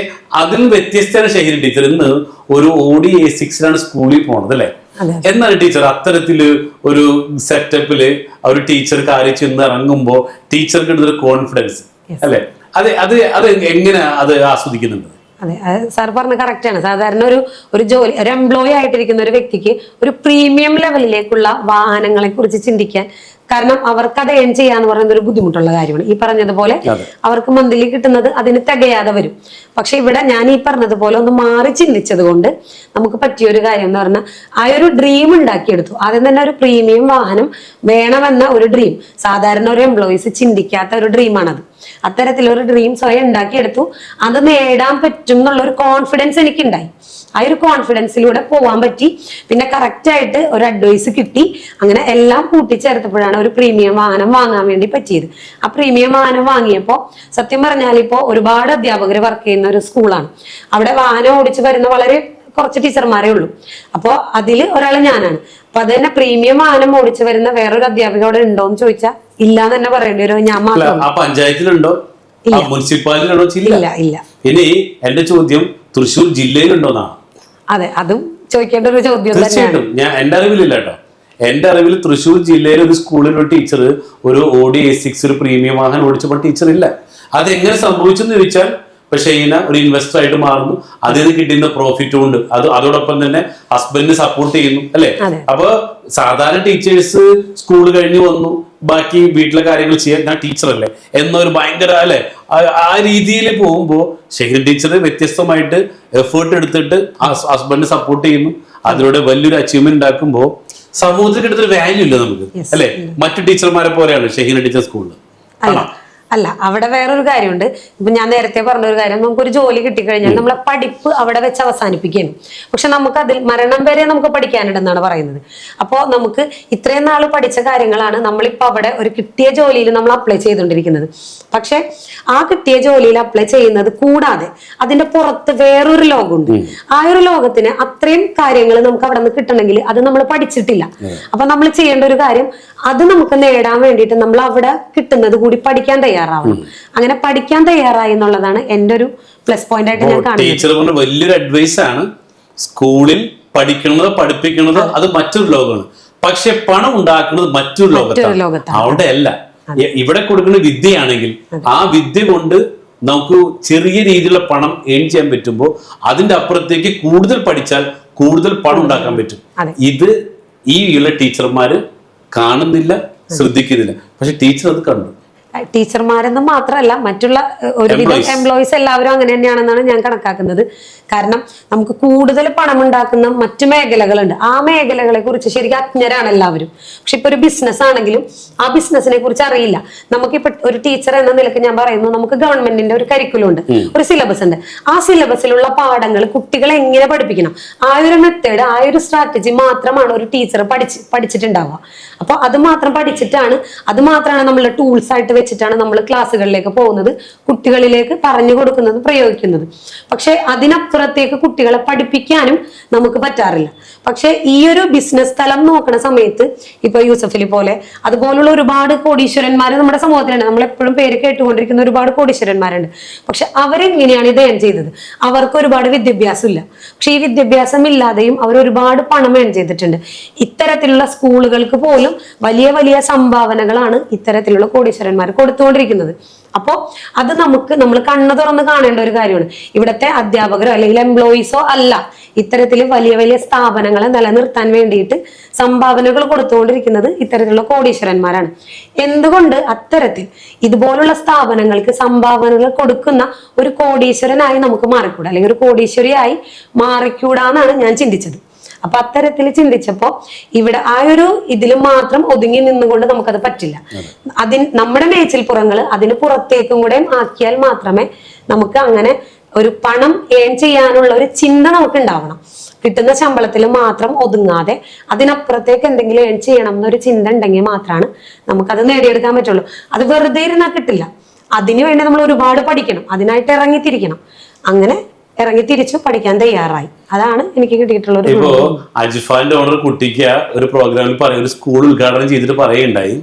അതിൽ വ്യത്യസ്തമാണ് ഷഹീന ടീച്ചർ. ഇന്ന് ഒരു Audi A6 സ്കൂളിൽ പോണത് അല്ലെ. എന്നാണ് ടീച്ചർ അത്തരത്തില് ഒരു സെറ്റപ്പില് ഒരു ടീച്ചർ കാര്യം ചെന്ന് ഇറങ്ങുമ്പോൾ ടീച്ചർക്ക് കിട്ടുന്നൊരു കോൺഫിഡൻസ് അല്ലെ, അത് എങ്ങനെ അത് ആസ്വദിക്കുന്നുണ്ട്? അതെ, സാർ പറഞ്ഞ കറക്റ്റാണ്. സാധാരണ ഒരു ജോലി, ഒരു എംപ്ലോയി ആയിട്ടിരിക്കുന്ന ഒരു വ്യക്തിക്ക് ഒരു പ്രീമിയം ലെവലിലേക്കുള്ള വാഹനങ്ങളെ കുറിച്ച് ചിന്തിക്കാൻ, കാരണം അവർക്ക് അത് ഏൺ ചെയ്യാന്ന് പറയുന്നത് ഒരു ബുദ്ധിമുട്ടുള്ള കാര്യമാണ്. ഈ പറഞ്ഞതുപോലെ അവർക്ക് മന്ത്ലി കിട്ടുന്നത് അതിന് തികയാതെ വരും. പക്ഷെ ഇവിടെ ഞാൻ ഈ പറഞ്ഞതുപോലെ ഒന്ന് മാറി ചിന്തിച്ചത് കൊണ്ട് നമുക്ക് പറ്റിയൊരു കാര്യം എന്ന് പറഞ്ഞാൽ ആ ഒരു ഡ്രീം ഉണ്ടാക്കിയെടുത്തു. ആദ്യം തന്നെ ഒരു പ്രീമിയം വാഹനം വേണമെന്ന ഒരു ഡ്രീം, സാധാരണ ഒരു എംപ്ലോയീസ് ചിന്തിക്കാത്ത ഒരു ഡ്രീമാണത്. അത്തരത്തിലൊരു ഡ്രീം സ്വയം ഉണ്ടാക്കിയെടുത്തു. അത് നേടാൻ പറ്റും എന്നുള്ള ഒരു കോൺഫിഡൻസ് എനിക്കുണ്ടായി. ആ ഒരു കോൺഫിഡൻസിലൂടെ പോവാൻ പറ്റി. പിന്നെ കറക്റ്റ് ആയിട്ട് ഒരു അഡ്വൈസ് കിട്ടി. അങ്ങനെ എല്ലാം കൂട്ടിച്ചേർത്തപ്പോഴാണ് ഒരു പ്രീമിയം വാഹനം വാങ്ങാൻ വേണ്ടി പറ്റിയത്. ആ പ്രീമിയം വാഹനം വാങ്ങിയപ്പോൾ സത്യം പറഞ്ഞാൽ ഇപ്പോൾ ഒരുപാട് അധ്യാപകർ വർക്ക് ചെയ്യുന്ന ഒരു സ്കൂളാണ്. അവിടെ വാഹനം ഓടിച്ചു വരുന്ന വളരെ കുറച്ച് ടീച്ചർമാരേ ഉള്ളൂ. അപ്പോൾ അതിൽ ഒരാൾ ഞാനാണ്. അപ്പൊ അത് തന്നെ പ്രീമിയം വാഹനം ഓടിച്ചു വരുന്ന വേറൊരു അധ്യാപിക അവിടെ ഉണ്ടോ എന്ന് ചോദിച്ചാൽ ഇല്ലാന്ന് തന്നെ പറയേണ്ടി വരും. ഞാൻ മാത്രം. പഞ്ചായത്തിലുണ്ടോ, മുനിസിപ്പാലിറ്റിയിലുണ്ടോ? ഇല്ല ഇല്ല. ഇനി എന്റെ ചോദ്യം തൃശ്ശൂർ ജില്ലയിലുണ്ടോന്നാണ്. അതെ, അതും ചോദിക്കേണ്ട ഒരു ചോദ്യം. തീർച്ചയായിട്ടും എന്റെ അറിവിലില്ല കേട്ടോ. എന്റെ അറിവിൽ തൃശ്ശൂർ ജില്ലയിലെ ഒരു സ്കൂളിൽ ഒരു ടീച്ചർ ഒരു Audi A6 ഒരു പ്രീമിയം വാഹനം ഓടിച്ചപ്പോൾ ടീച്ചർ ഇല്ല. അതെങ്ങനെ സംഭവിച്ചെന്ന് ചോദിച്ചാൽ, ഇപ്പൊ ഷെയ്ന ഒരു ഇൻവെസ്റ്റർ ആയിട്ട് മാറുന്നു, അതിൽ നിന്ന് കിട്ടുന്ന പ്രോഫിറ്റും ഉണ്ട്, അതോടൊപ്പം തന്നെ ഹസ്ബൻഡിനെ സപ്പോർട്ട് ചെയ്യുന്നു അല്ലെ. അപ്പൊ സാധാരണ ടീച്ചേഴ്സ് സ്കൂൾ കഴിഞ്ഞ് വന്നു, ബാക്കി വീട്ടിലെ കാര്യങ്ങൾ ചെയ്യാൻ ഞാൻ ടീച്ചറല്ലേ എന്നൊരു ഭയങ്കര അല്ലെ ആ രീതിയിൽ പോകുമ്പോൾ ഷഹീന ടീച്ചർ വ്യത്യസ്തമായിട്ട് എഫേർട്ട് എടുത്തിട്ട് ഹസ്ബൻഡിനെ സപ്പോർട്ട് ചെയ്യുന്നു, അതിലൂടെ വലിയൊരു അച്ചീവ്മെന്റ് ഉണ്ടാക്കുമ്പോൾ സമൂഹത്തിൽ കിട്ടുന്നൊരു വാല്യൂ ഇല്ല നമുക്ക് അല്ലെ. മറ്റു ടീച്ചർമാരെ പോലെയാണ് ഷഹീന ടീച്ചർ സ്കൂളിൽ. അല്ല, അവിടെ വേറൊരു കാര്യമുണ്ട്. ഇപ്പൊ ഞാൻ നേരത്തെ പറഞ്ഞ ഒരു കാര്യം, നമുക്കൊരു ജോലി കിട്ടിക്കഴിഞ്ഞാൽ നമ്മളെ പഠിപ്പ് അവിടെ വെച്ച് അവസാനിപ്പിക്കുകയാണ്. പക്ഷെ നമുക്ക് അതിൽ മരണം വരെ നമുക്ക് പഠിക്കാനുണ്ടെന്നാണ് പറയുന്നത്. അപ്പോൾ നമുക്ക് ഇത്രയും നാൾ പഠിച്ച കാര്യങ്ങളാണ് നമ്മളിപ്പോൾ അവിടെ ഒരു കിട്ടിയ ജോലിയിൽ നമ്മൾ അപ്ലൈ ചെയ്തുകൊണ്ടിരിക്കുന്നത്. പക്ഷെ ആ കിട്ടിയ ജോലിയിൽ അപ്ലൈ ചെയ്യുന്നത് കൂടാതെ അതിന്റെ പുറത്ത് വേറൊരു ലോകമുണ്ട്. ആ ഒരു ലോകത്തിന് അത്രയും കാര്യങ്ങൾ നമുക്ക് അവിടെ നിന്ന് കിട്ടണമെങ്കിൽ അത് നമ്മൾ പഠിച്ചിട്ടില്ല. അപ്പൊ നമ്മൾ ചെയ്യേണ്ട ഒരു കാര്യം, അത് നമുക്ക് നേടാൻ വേണ്ടിയിട്ട് നമ്മൾ അവിടെ കിട്ടുന്നത് കൂടി പഠിക്കാൻ തയ്യാറാവണം. അങ്ങനെ പഠിക്കാൻ തയ്യാറായി എന്നുള്ളതാണ് എൻ്റെ ഒരു പ്ലസ് പോയിന്റ് ആയിട്ട് ഞാൻ കാണുന്നത്. ടീച്ചർ പറഞ്ഞ വലിയൊരു അഡ്വൈസ് ആണ്. സ്കൂളിൽ പഠിക്കുന്നത് പഠിപ്പിക്കുന്നത് അത് മറ്റൊരു ലോകമാണ്, പക്ഷെ പണം ഉണ്ടാക്കുന്നത് മറ്റൊരു ലോകത്താണ്. അവിടെ അല്ല, ഇവിടെ കൊടുക്കുന്ന വിദ്യയാണെങ്കിൽ ആ വിദ്യ കൊണ്ട് നമുക്ക് ചെറിയ രീതിയിലുള്ള പണം ഏൺ ചെയ്യാൻ പറ്റുമ്പോൾ അതിന്റെ അപ്പുറത്തേക്ക് കൂടുതൽ പഠിച്ചാൽ കൂടുതൽ പണം ഉണ്ടാക്കാൻ പറ്റും. ഇത് ഈ ഉള്ള ടീച്ചർമാര് കാണുന്നില്ല, ശ്രദ്ധിക്കുന്നില്ല. പക്ഷെ ടീച്ചർ അത് കണ്ടു. ടീച്ചർമാരെന്ന് മാത്രമല്ല മറ്റുള്ള ഒരുവിധം എംപ്ലോയീസ് എല്ലാവരും അങ്ങനെ തന്നെയാണെന്നാണ് ഞാൻ കണക്കാക്കുന്നത്. കാരണം നമുക്ക് കൂടുതൽ പണം ഉണ്ടാക്കുന്ന മറ്റു മേഖലകളുണ്ട്. ആ മേഖലകളെ കുറിച്ച് ശരിക്കും അജ്ഞരാണ് എല്ലാവരും. പക്ഷെ ഇപ്പൊ ഒരു ബിസിനസ് ആണെങ്കിലും ആ ബിസിനസിനെ കുറിച്ച് അറിയില്ല. നമുക്കിപ്പോ ഒരു ടീച്ചർ എന്ന നിലയ്ക്ക് ഞാൻ പറയുന്നു, നമുക്ക് ഗവൺമെന്റിന്റെ ഒരു കരിക്കുലം ഉണ്ട്, ഒരു സിലബസ് ഉണ്ട്. ആ സിലബസിലുള്ള പാഠങ്ങൾ കുട്ടികളെ എങ്ങനെ പഠിപ്പിക്കണം, ആ ഒരു മെത്തേഡ്, ആ ഒരു സ്ട്രാറ്റജി മാത്രമാണ് ഒരു ടീച്ചർ പഠിച്ചിട്ടുണ്ടാവുക. അപ്പൊ അത് മാത്രം പഠിച്ചിട്ടാണ്, അത് മാത്രമാണ് നമ്മളുടെ ടൂൾസ് ആയിട്ട് വെച്ചിട്ടാണ് നമ്മൾ ക്ലാസ്സുകളിലേക്ക് പോകുന്നത്, കുട്ടികളിലേക്ക് പറഞ്ഞു കൊടുക്കുന്നത്, പ്രയോഗിക്കുന്നത്. പക്ഷെ അതിനപ്പുറത്തേക്ക് കുട്ടികളെ പഠിപ്പിക്കാനും നമുക്ക് പറ്റാറില്ല. പക്ഷെ ഈ ഒരു ബിസിനസ് തലം നോക്കണ സമയത്ത് ഇപ്പൊ യൂസഫലി പോലെ അതുപോലുള്ള ഒരുപാട് കോടീശ്വരന്മാർ നമ്മുടെ സമൂഹത്തിലുണ്ട്. നമ്മളെപ്പോഴും പേര് കേട്ടുകൊണ്ടിരിക്കുന്ന ഒരുപാട് കോടീശ്വരന്മാരുണ്ട്. പക്ഷെ അവരെങ്ങനെയാണ് ഇത് ഏൺ ചെയ്തത്? അവർക്ക് ഒരുപാട് വിദ്യാഭ്യാസം ഇല്ല. പക്ഷെ ഈ വിദ്യാഭ്യാസം ഇല്ലാതെയും അവർ ഒരുപാട് പണം ഏൺ ചെയ്തിട്ടുണ്ട്. ഇത്തരത്തിലുള്ള സ്കൂളുകൾക്ക് പോലും വലിയ വലിയ സംഭാവനകളാണ് ഇത്തരത്തിലുള്ള കോടീശ്വരന്മാർ കൊടുത്തുകൊണ്ടിരിക്കുന്നത്. അപ്പോൾ അത് നമ്മൾ കണ്ണു തുറന്ന് കാണേണ്ട ഒരു കാര്യമാണ്. ഇവിടുത്തെ അധ്യാപകരോ അല്ലെങ്കിൽ എംപ്ലോയീസോ അല്ല ഇത്തരത്തിൽ വലിയ വലിയ സ്ഥാപനങ്ങളെ നിലനിർത്താൻ വേണ്ടിയിട്ട് സംഭാവനകൾ കൊടുത്തുകൊണ്ടിരിക്കുന്നത് ഇത്തരത്തിലുള്ള കോടീശ്വരന്മാരാണ്. എന്തുകൊണ്ട് അത്തരത്തിൽ ഇതുപോലുള്ള സ്ഥാപനങ്ങൾക്ക് സംഭാവനകൾ കൊടുക്കുന്ന ഒരു കോടീശ്വരനായി നമുക്ക് മാറിക്കൂടാ, അല്ലെങ്കിൽ ഒരു കോടീശ്വരിയായി മാറിക്കൂടാന്നാണ് ഞാൻ ചിന്തിച്ചത്. അപ്പൊ അത്തരത്തിൽ ചിന്തിച്ചപ്പോ ഇവിടെ ആ ഒരു ഇതിൽ മാത്രം ഒതുങ്ങി നിന്നുകൊണ്ട് നമുക്കത് പറ്റില്ല. നമ്മുടെ മേച്ചിൽപ്പുറങ്ങൾ അതിന് പുറത്തേക്കും കൂടെ ആക്കിയാൽ മാത്രമേ നമുക്ക് അങ്ങനെ ഒരു പണം ഏൺ ചെയ്യാനുള്ള ഒരു ചിന്ത നമുക്ക് ഉണ്ടാവണം. കിട്ടുന്ന ശമ്പളത്തിൽ മാത്രം ഒതുങ്ങാതെ അതിനപ്പുറത്തേക്ക് എന്തെങ്കിലും ഏൺ ചെയ്യണം എന്നൊരു ചിന്ത ഉണ്ടെങ്കിൽ മാത്രമാണ് നമുക്കത് നേടിയെടുക്കാൻ പറ്റുള്ളൂ. അത് വെറുതെ ഇരുന്നാൽ കിട്ടില്ല. അതിനുവേണ്ടി നമ്മൾ ഒരുപാട് പഠിക്കണം, അതിനായിട്ട് ഇറങ്ങിത്തിരിക്കണം. അങ്ങനെ ഇറങ്ങി തിരിച്ചു പഠിക്കാൻ തയ്യാറായി. അതാണ് എനിക്ക് കിട്ടിയിട്ടുള്ള ഒരു. ഇപ്പോ അജിഫാന്റെ ഓണർ കുട്ടിക്ക് ഒരു പ്രോഗ്രാമിൽ ഒരു സ്കൂൾ ഉദ്ഘാടനം ചെയ്തിട്ട് പറയുണ്ടായി,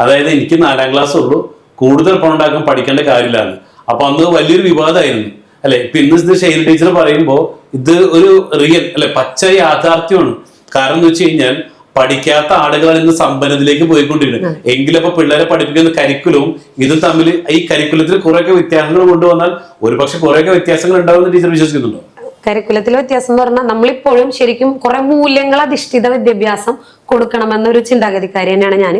അതായത് എനിക്ക് 4ാം ക്ലാസ് ഉള്ളൂ, കൂടുതൽ പണം ഉണ്ടാക്കാൻ പഠിക്കേണ്ട കാര്യമില്ലാന്ന്. അപ്പൊ അന്ന് വലിയൊരു വിവാദമായിരുന്നു അല്ലെ. ഇപ്പൊ ഇന്ന് ഷൈല ടീച്ചർ പറയുമ്പോ ഇത് ഒരു റിയൽ അല്ലെ, പച്ച യാഥാർത്ഥ്യമാണ്. കാരണം എന്ന് വെച്ച് കഴിഞ്ഞാൽ പഠിക്കാത്ത ആളുകൾ ഇന്ന് സമ്പന്നത്തിലേക്ക് പോയിക്കൊണ്ടിരിക്കുന്നത്. എങ്കിലപ്പോ പിള്ളേരെ പഠിപ്പിക്കുന്ന കരിക്കുലവും ഇത് തമ്മിൽ ഈ കരിക്കുലത്തിൽ കുറെയൊക്കെ വ്യത്യാസങ്ങൾ കൊണ്ടുവന്നാൽ ഒരുപക്ഷെ കുറെയൊക്കെ വ്യത്യാസങ്ങൾ ഉണ്ടാവുമെന്ന് ടീച്ചർ വിശ്വസിക്കുന്നുണ്ടോ? കരിക്കുലത്തിലെ വ്യത്യാസം എന്ന് പറഞ്ഞാൽ നമ്മളിപ്പോഴും ശരിക്കും കുറെ മൂല്യങ്ങൾ അധിഷ്ഠിത വിദ്യാഭ്യാസം കൊടുക്കണമെന്നൊരു ചിന്താഗതിക്കാരി തന്നെയാണ് ഞാൻ.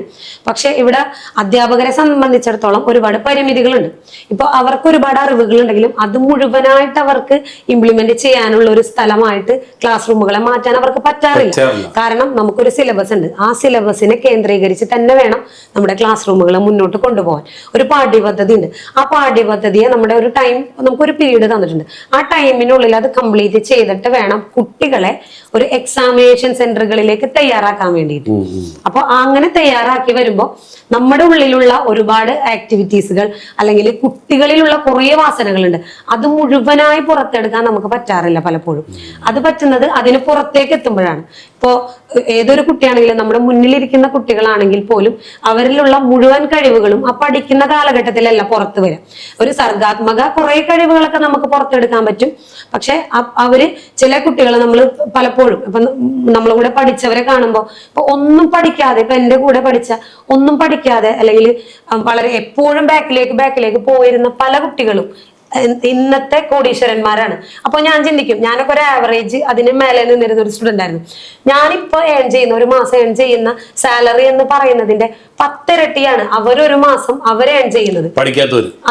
പക്ഷെ ഇവിടെ അധ്യാപകരെ സംബന്ധിച്ചിടത്തോളം ഒരുപാട് പരിമിതികളുണ്ട്. ഇപ്പൊ അവർക്ക് ഒരുപാട് അറിവുകളുണ്ടെങ്കിലും അത് മുഴുവനായിട്ട് അവർക്ക് ഇംപ്ലിമെന്റ് ചെയ്യാനുള്ള ഒരു സ്ഥലമായിട്ട് ക്ലാസ് റൂമുകളെ മാറ്റാൻ അവർക്ക് പറ്റാറില്ല. കാരണം നമുക്കൊരു സിലബസ് ഉണ്ട്. ആ സിലബസിനെ കേന്ദ്രീകരിച്ച് തന്നെ വേണം നമ്മുടെ ക്ലാസ് റൂമുകളെ മുന്നോട്ട് കൊണ്ടുപോകാൻ. ഒരു പാഠ്യപദ്ധതി ഉണ്ട്. ആ പാഠ്യപദ്ധതിയെ നമ്മുടെ ഒരു ടൈം, നമുക്കൊരു പീരീഡ് തന്നിട്ടുണ്ട്. ആ ടൈമിനുള്ളിൽ അത് കംപ്ലീറ്റ് ചെയ്തിട്ട് വേണം കുട്ടികളെ ഒരു എക്സാമിനേഷൻ സെന്ററുകളിലേക്ക് തയ്യാറാക്കാൻ വേണ്ടിയിട്ട്. അപ്പൊ അങ്ങനെ തയ്യാറാക്കി വരുമ്പോൾ നമ്മുടെ ഉള്ളിലുള്ള ഒരുപാട് ആക്ടിവിറ്റീസുകൾ അല്ലെങ്കിൽ കുട്ടികളിലുള്ള കുറേ വാസനകളുണ്ട്. അത് മുഴുവനായി പുറത്തെടുക്കാൻ നമുക്ക് പറ്റാറില്ല പലപ്പോഴും. അത് പറ്റുന്നത് അതിന് പുറത്തേക്ക് എത്തുമ്പോഴാണ്. ഇപ്പോ ഏതൊരു കുട്ടിയാണെങ്കിലും നമ്മുടെ മുന്നിലിരിക്കുന്ന കുട്ടികളാണെങ്കിൽ പോലും അവരിലുള്ള മുഴുവൻ കഴിവുകളും ആ പഠിക്കുന്ന കാലഘട്ടത്തിലല്ല പുറത്തു വരാം. ഒരു സർഗാത്മക കുറെ കഴിവുകളൊക്കെ നമുക്ക് പുറത്തെടുക്കാൻ പറ്റും. പക്ഷെ അവര് ചില കുട്ടികളെ നമ്മൾ പലപ്പോഴും ഇപ്പൊ നമ്മളെ കൂടെ പഠിച്ചവരെ കാണുമ്പോൾ ഇപ്പൊ ഒന്നും പഠിക്കാതെ, ഇപ്പൊ എന്റെ കൂടെ പഠിച്ച ഒന്നും പഠിക്കാതെ അല്ലെങ്കിൽ വളരെ എപ്പോഴും ബാക്കിലേക്ക് പോയിരുന്ന പല കുട്ടികളും ഇന്നത്തെ കോടീശ്വരന്മാരാണ്. അപ്പൊ ഞാൻ ചിന്തിക്കും, ഞാനൊക്കെ ഒരു ആവറേജ് അതിന് മേലെ നിന്നിരുന്ന ഒരു സ്റ്റുഡന്റ് ആയിരുന്നു. ഞാനിപ്പോ ഏൺ ചെയ്യുന്ന, ഒരു മാസം ഏൺ ചെയ്യുന്ന സാലറി എന്ന് പറയുന്നതിന്റെ 10 ഇരട്ടിയാണ് അവരൊരു മാസം അവരെ ഏൺ ചെയ്യുന്നത്.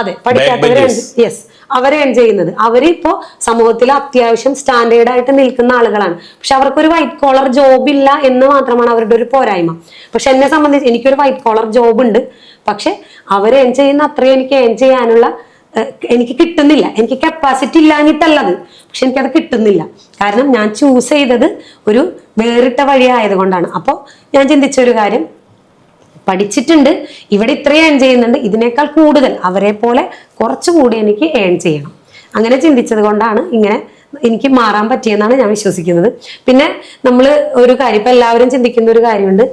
അതെ, പഠിക്കാത്തവരെ യെസ് അവരെ ഏൺ ചെയ്യുന്നത്. അവരിപ്പോ സമൂഹത്തിൽ അത്യാവശ്യം സ്റ്റാൻഡേർഡ് ആയിട്ട് നിൽക്കുന്ന ആളുകളാണ്. പക്ഷെ അവർക്കൊരു വൈറ്റ് കോളർ ജോബ് ഇല്ല എന്ന് മാത്രമാണ് അവരുടെ ഒരു പോരായ്മ. പക്ഷെ എന്നെ സംബന്ധിച്ച് എനിക്കൊരു വൈറ്റ് കോളർ ജോബ് ഉണ്ട്. പക്ഷെ അവർ ഏൺ ചെയ്യുന്ന അത്രയും എനിക്ക് ഏൺ ചെയ്യാനുള്ള എനിക്ക് കിട്ടുന്നില്ല. എനിക്ക് കപ്പാസിറ്റി ഇല്ലാഞ്ഞിട്ടല്ലത്, പക്ഷെ എനിക്കത് കിട്ടുന്നില്ല. കാരണം ഞാൻ ചൂസ് ചെയ്തത് ഒരു വേറിട്ട വഴി ആയതുകൊണ്ടാണ്. അപ്പോൾ ഞാൻ ചിന്തിച്ചൊരു കാര്യം, പഠിച്ചിട്ടുണ്ട്, ഇവിടെ ഇത്രയും ഏൺ ചെയ്യുന്നുണ്ട്, ഇതിനേക്കാൾ കൂടുതൽ അവരെ പോലെ കുറച്ചുകൂടി എനിക്ക് ഏൺ ചെയ്യണം. അങ്ങനെ ചിന്തിച്ചത് കൊണ്ടാണ് ഇങ്ങനെ എനിക്ക് മാറാൻ പറ്റിയെന്നാണ് ഞാൻ വിശ്വസിക്കുന്നത്. പിന്നെ നമ്മൾ ഒരു കാര്യം, ഇപ്പൊ എല്ലാവരും ചിന്തിക്കുന്ന ഒരു കാര്യമുണ്ട്,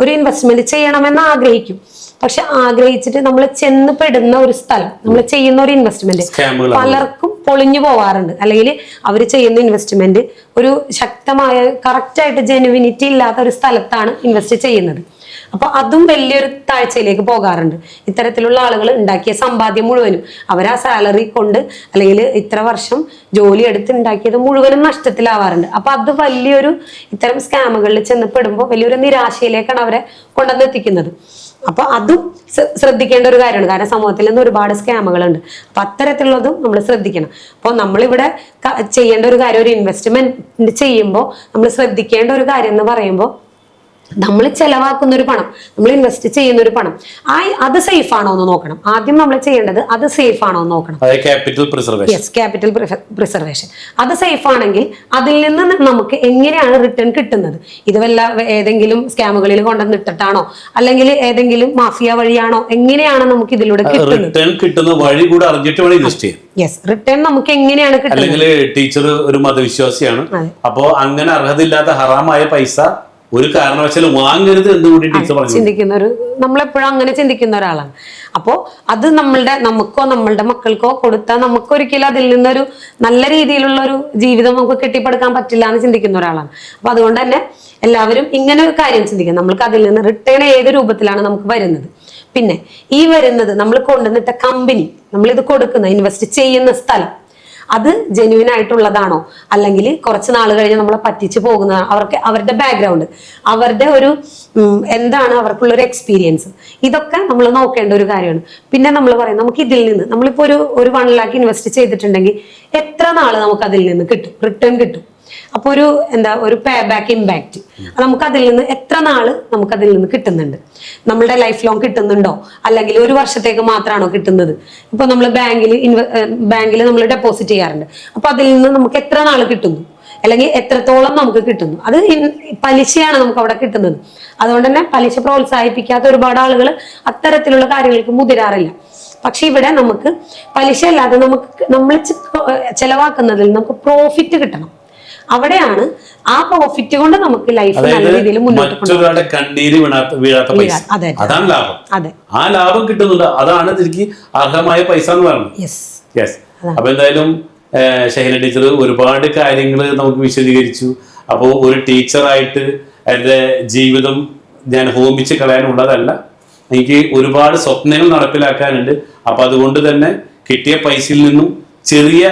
ഒരു ഇൻവെസ്റ്റ്മെന്റ് ചെയ്യണമെന്ന് ആഗ്രഹിക്കും. പക്ഷെ ആഗ്രഹിച്ചിട്ട് നമ്മൾ ചെന്ന് പെടുന്ന ഒരു സ്ഥലം, നമ്മൾ ചെയ്യുന്ന ഒരു ഇൻവെസ്റ്റ്മെന്റ് പലർക്കും പൊളിഞ്ഞു പോവാറുണ്ട്. അല്ലെങ്കിൽ അവർ ചെയ്യുന്ന ഇൻവെസ്റ്റ്മെന്റ് ഒരു ശക്തമായ കറക്റ്റായിട്ട് ജെനുവിനിറ്റി ഇല്ലാത്ത ഒരു സ്ഥലത്താണ് ഇൻവെസ്റ്റ് ചെയ്യുന്നത്. അപ്പൊ അതും വലിയൊരു താഴ്ചയിലേക്ക് പോകാറുണ്ട്. ഇത്തരത്തിലുള്ള ആളുകൾ ഉണ്ടാക്കിയ സമ്പാദ്യം മുഴുവനും അവർ ആ സാലറി കൊണ്ട് അല്ലെങ്കിൽ ഇത്ര വർഷം ജോലി എടുത്ത് ഉണ്ടാക്കിയത് മുഴുവനും നഷ്ടത്തിലാവാറുണ്ട്. അപ്പൊ അത് വലിയൊരു ഇത്തരം സ്കാമുകളിൽ ചെന്നപ്പെടുമ്പോൾ വലിയൊരു നിരാശയിലേക്കാണ് അവരെ കൊണ്ടുവന്നെത്തിക്കുന്നത്. അപ്പൊ അതും ശ്രദ്ധിക്കേണ്ട ഒരു കാര്യമാണ്. കാരണം സമൂഹത്തിൽ നിന്ന് ഒരുപാട് സ്കാമുകളുണ്ട്. അപ്പൊ അത്തരത്തിലുള്ളതും നമ്മൾ ശ്രദ്ധിക്കണം. അപ്പോൾ നമ്മളിവിടെ ചെയ്യേണ്ട ഒരു കാര്യം, ഒരു ഇൻവെസ്റ്റ്മെന്റ് ചെയ്യുമ്പോൾ നമ്മൾ ശ്രദ്ധിക്കേണ്ട ഒരു കാര്യം എന്ന് പറയുമ്പോൾ നമ്മൾ ചെലവാക്കുന്ന ഒരു പണം, നമ്മൾ ഇൻവെസ്റ്റ് ചെയ്യുന്ന ഒരു പണം, അത് സേഫ് ആണോ എന്ന് നോക്കണം. ആദ്യം നമ്മൾ ചെയ്യേണ്ടത് അത് സേഫ് ആണോ എന്ന് നോക്കണം. Yes, capital preservation. അത് സേഫ് ആണെങ്കിൽ അതിൽ നിന്ന് നമുക്ക് എങ്ങനെയാണ് റിട്ടേൺ കിട്ടുന്നത്? ഇത് ഏതെങ്കിലും സ്കാമുകളിൽ കൊണ്ടുവന്നിട്ടാണോ, അല്ലെങ്കിൽ ഏതെങ്കിലും മാഫിയ വഴിയാണോ, എങ്ങനെയാണ് നമുക്ക് ഇതിലൂടെ കിട്ടുന്ന വഴി കൂടെ അറിഞ്ഞിട്ട് വേണം ഇൻവെസ്റ്റ് ചെയ്യാൻ. യെസ്, റിട്ടേൺ നമുക്ക് എങ്ങനെയാണ് കിട്ടുന്നത്? അല്ലെങ്കിൽ ടീച്ചർ ഒരു മതവിശ്വാസിയാണ്, അപ്പോ അങ്ങനെ അർഹതയില്ലാത്ത ഹറാമായ പൈസ ഒരു കാരണവശാലും വാങ്ങരുത് എന്നുകൂടി ടീച്ചർ പറഞ്ഞു. നമ്മളെപ്പോഴും അങ്ങനെ ചിന്തിക്കുന്ന ഒരാളാണ്. അപ്പോൾ അത് നമുക്കോ നമ്മളുടെ മക്കൾക്കോ കൊടുത്താൽ നമുക്കൊരിക്കലും അതിൽ നിന്നൊരു നല്ല രീതിയിലുള്ള ഒരു ജീവിതം നമുക്ക് കെട്ടിപ്പടുക്കാൻ പറ്റില്ല എന്ന് ചിന്തിക്കുന്ന ഒരാളാണ്. അപ്പൊ അതുകൊണ്ട് തന്നെ എല്ലാവരും ഇങ്ങനെ ഒരു കാര്യം ചിന്തിക്കാം, നമ്മൾക്ക് അതിൽ നിന്ന് റിട്ടേൺ ഏത് രൂപത്തിലാണ് നമുക്ക് വരുന്നത്. പിന്നെ ഈ വരുന്നത് നമ്മൾ കൊണ്ടുവന്നിട്ട കമ്പനി, നമ്മളിത് കൊടുക്കുന്ന ഇൻവെസ്റ്റ് ചെയ്യുന്ന സ്ഥലം, അത് ജെന്യൂൻ ആയിട്ടുള്ളതാണോ, അല്ലെങ്കിൽ കുറച്ച് നാൾ കഴിഞ്ഞ് നമ്മളെ പറ്റിച്ച് പോകുന്നതാണോ, അവരുടെ ബാക്ക്ഗ്രൗണ്ട്, അവരുടെ ഒരു എന്താണ് അവർക്കുള്ള ഒരു എക്സ്പീരിയൻസ്, ഇതൊക്കെ നമ്മൾ നോക്കേണ്ട ഒരു കാര്യമാണ്. പിന്നെ നമ്മൾ പറയും നമുക്ക് ഇതിൽ നിന്ന് നമ്മളിപ്പോ ഒരു 1 lakh ഇൻവെസ്റ്റ് ചെയ്തിട്ടുണ്ടെങ്കിൽ എത്ര നാള് നമുക്ക് അതിൽ നിന്ന് കിട്ടും, റിട്ടേൺ കിട്ടും. അപ്പൊ ഒരു പേ ബാക്ക് ഇമ്പാക്ട് നമുക്ക് അതിൽ നിന്ന് എത്ര നാള് നമുക്ക് അതിൽ നിന്ന് കിട്ടുന്നുണ്ട്, നമ്മളുടെ ലൈഫ് ലോങ് കിട്ടുന്നുണ്ടോ, അല്ലെങ്കിൽ ഒരു വർഷത്തേക്ക് മാത്രമാണോ കിട്ടുന്നത്? ഇപ്പൊ നമ്മൾ ബാങ്കിൽ നമ്മൾ ഡെപ്പോസിറ്റ് ചെയ്യാറുണ്ട്, അപ്പൊ അതിൽ നിന്ന് നമുക്ക് എത്ര നാള് കിട്ടുന്നു, അല്ലെങ്കിൽ എത്രത്തോളം നമുക്ക് കിട്ടുന്നു? അത് പലിശയാണ് നമുക്ക് അവിടെ കിട്ടുന്നത്. അതുകൊണ്ട് തന്നെ പലിശ പ്രോത്സാഹിപ്പിക്കാത്ത ഒരുപാട് ആളുകൾ അത്തരത്തിലുള്ള കാര്യങ്ങൾക്ക് മുതിരാറില്ല. പക്ഷെ ഇവിടെ നമുക്ക് പലിശ അല്ലാതെ നമ്മൾ ചെലവാക്കുന്നതിൽ നമുക്ക് പ്രോഫിറ്റ് കിട്ടണം. അവിടെയാണ് ആ പ്രോഫിറ്റ് കൊണ്ട് നമുക്ക് ലൈഫ് നല്ല രീതിയിൽ മുന്നോട്ട് മറ്റൊരാളുടെ കണ്ണീര് വീഴാത്ത പൈസ, അതാണ് ലാഭം. അതെ, ആ ലാഭം കിട്ടുന്നുണ്ട്, അതാണ് ശരിക്ക് അർഹമായ പൈസ എന്ന് പറയുന്നത്. യെസ്. അപ്പൊ എന്തായാലും ഷഹീന ടീച്ചർ ഒരുപാട് കാര്യങ്ങൾ നമുക്ക് വിശദീകരിച്ചു. അപ്പോൾ ഒരു ടീച്ചറായിട്ട് എൻ്റെ ജീവിതം ഞാൻ ഹോമിച്ച് കളയാനുള്ളതല്ല, എനിക്ക് ഒരുപാട് സ്വപ്നങ്ങൾ നടപ്പിലാക്കാനുണ്ട്. അപ്പൊ അതുകൊണ്ട് തന്നെ കിട്ടിയ പൈസയിൽ നിന്നും ചെറിയ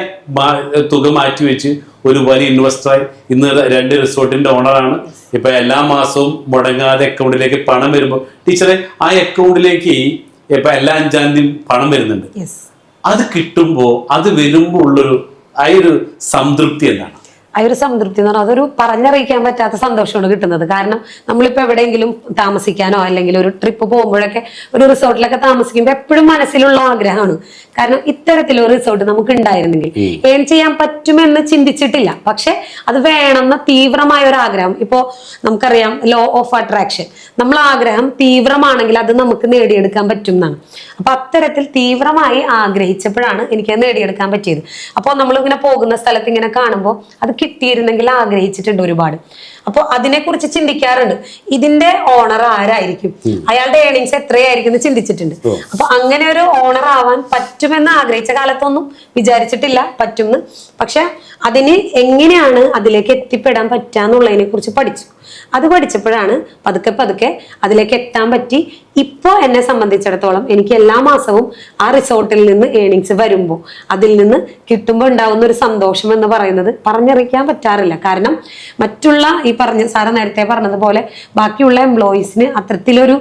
തുക മാറ്റിവെച്ച് ഒരു വലിയ ഇൻവെസ്റ്ററായി ഇന്ന് 2 റിസോർട്ടിന്റെ ഓണറാണ്. ഇപ്പൊ എല്ലാ മാസവും മുടങ്ങാതെ അക്കൗണ്ടിലേക്ക് പണം വരുമ്പോൾ ടീച്ചറെ ആ അക്കൗണ്ടിലേക്ക് ഇപ്പൊ എല്ലാ 5-ാം തീയതി പണം വരുന്നുണ്ട്. അത് കിട്ടുമ്പോ അത് വരുമ്പോ ഉള്ളൊരു ആ ഒരു സംതൃപ്തി എന്താണ്? ആ ഒരു സംതൃപ്തി എന്ന് പറഞ്ഞാൽ അതൊരു പറഞ്ഞറിയിക്കാൻ പറ്റാത്ത സന്തോഷമാണ് കിട്ടുന്നത്. കാരണം നമ്മളിപ്പോൾ എവിടെയെങ്കിലും താമസിക്കാനോ അല്ലെങ്കിൽ ഒരു ട്രിപ്പ് പോകുമ്പോഴൊക്കെ ഒരു റിസോർട്ടിലൊക്കെ താമസിക്കുമ്പോൾ എപ്പോഴും മനസ്സിലുള്ള ആഗ്രഹമാണ്. കാരണം ഇത്തരത്തിലൊരു റിസോർട്ട് നമുക്ക് ഉണ്ടായിരുന്നെങ്കിൽ ഏൺ ചെയ്യാൻ പറ്റുമെന്ന് ചിന്തിച്ചിട്ടില്ല, പക്ഷെ അത് വേണമെന്ന തീവ്രമായ ഒരു ആഗ്രഹം. ഇപ്പോൾ നമുക്കറിയാം ലോ ഓഫ് അട്രാക്ഷൻ, നമ്മൾ ആഗ്രഹം തീവ്രമാണെങ്കിൽ അത് നമുക്ക് നേടിയെടുക്കാൻ പറ്റും എന്നാണ്. അപ്പൊ അത്തരത്തിൽ തീവ്രമായി ആഗ്രഹിച്ചപ്പോഴാണ് എനിക്കത് നേടിയെടുക്കാൻ പറ്റിയത്. അപ്പോൾ നമ്മളിങ്ങനെ പോകുന്ന സ്ഥലത്ത് ഇങ്ങനെ കാണുമ്പോൾ അത് കിട്ടിയിരുന്നെങ്കിൽ ആഗ്രഹിച്ചിട്ടുണ്ട് ഒരുപാട്. അപ്പോൾ അതിനെക്കുറിച്ച് ചിന്തിക്കാറുണ്ട്, ഇതിന്റെ ഓണർ ആരായിരിക്കും, അയാളുടെ ഏണിങ്സ് എത്രയായിരിക്കും എന്ന് ചിന്തിച്ചിട്ടുണ്ട്. അപ്പൊ അങ്ങനെ ഒരു ഓണർ ആവാൻ പറ്റുമെന്ന് ആഗ്രഹിച്ച കാലത്തൊന്നും വിചാരിച്ചിട്ടില്ല പറ്റുമെന്ന്. പക്ഷെ അതിന് എങ്ങനെയാണ് അതിലേക്ക് എത്തിപ്പെടാൻ പറ്റാന്നുള്ളതിനെ കുറിച്ച് പഠിച്ചു. അത് പഠിച്ചപ്പോഴാണ് പതുക്കെ അതിലേക്ക് എത്താൻ പറ്റി. ഇപ്പോൾ എന്നെ സംബന്ധിച്ചിടത്തോളം എനിക്ക് എല്ലാ മാസവും ആ റിസോർട്ടിൽ നിന്ന് ഏണിങ്സ് വരുമ്പോൾ അതിൽ നിന്ന് കിട്ടുമ്പോൾ ഉണ്ടാവുന്ന ഒരു സന്തോഷം എന്ന് പറയുന്നത് പറഞ്ഞറിയിക്കാൻ പറ്റാറില്ല. കാരണം മറ്റുള്ള ഈ സാറ് നേരത്തെ പറഞ്ഞതുപോലെ ബാക്കിയുള്ള എംപ്ലോയീസിന് അത്തരത്തിലൊരു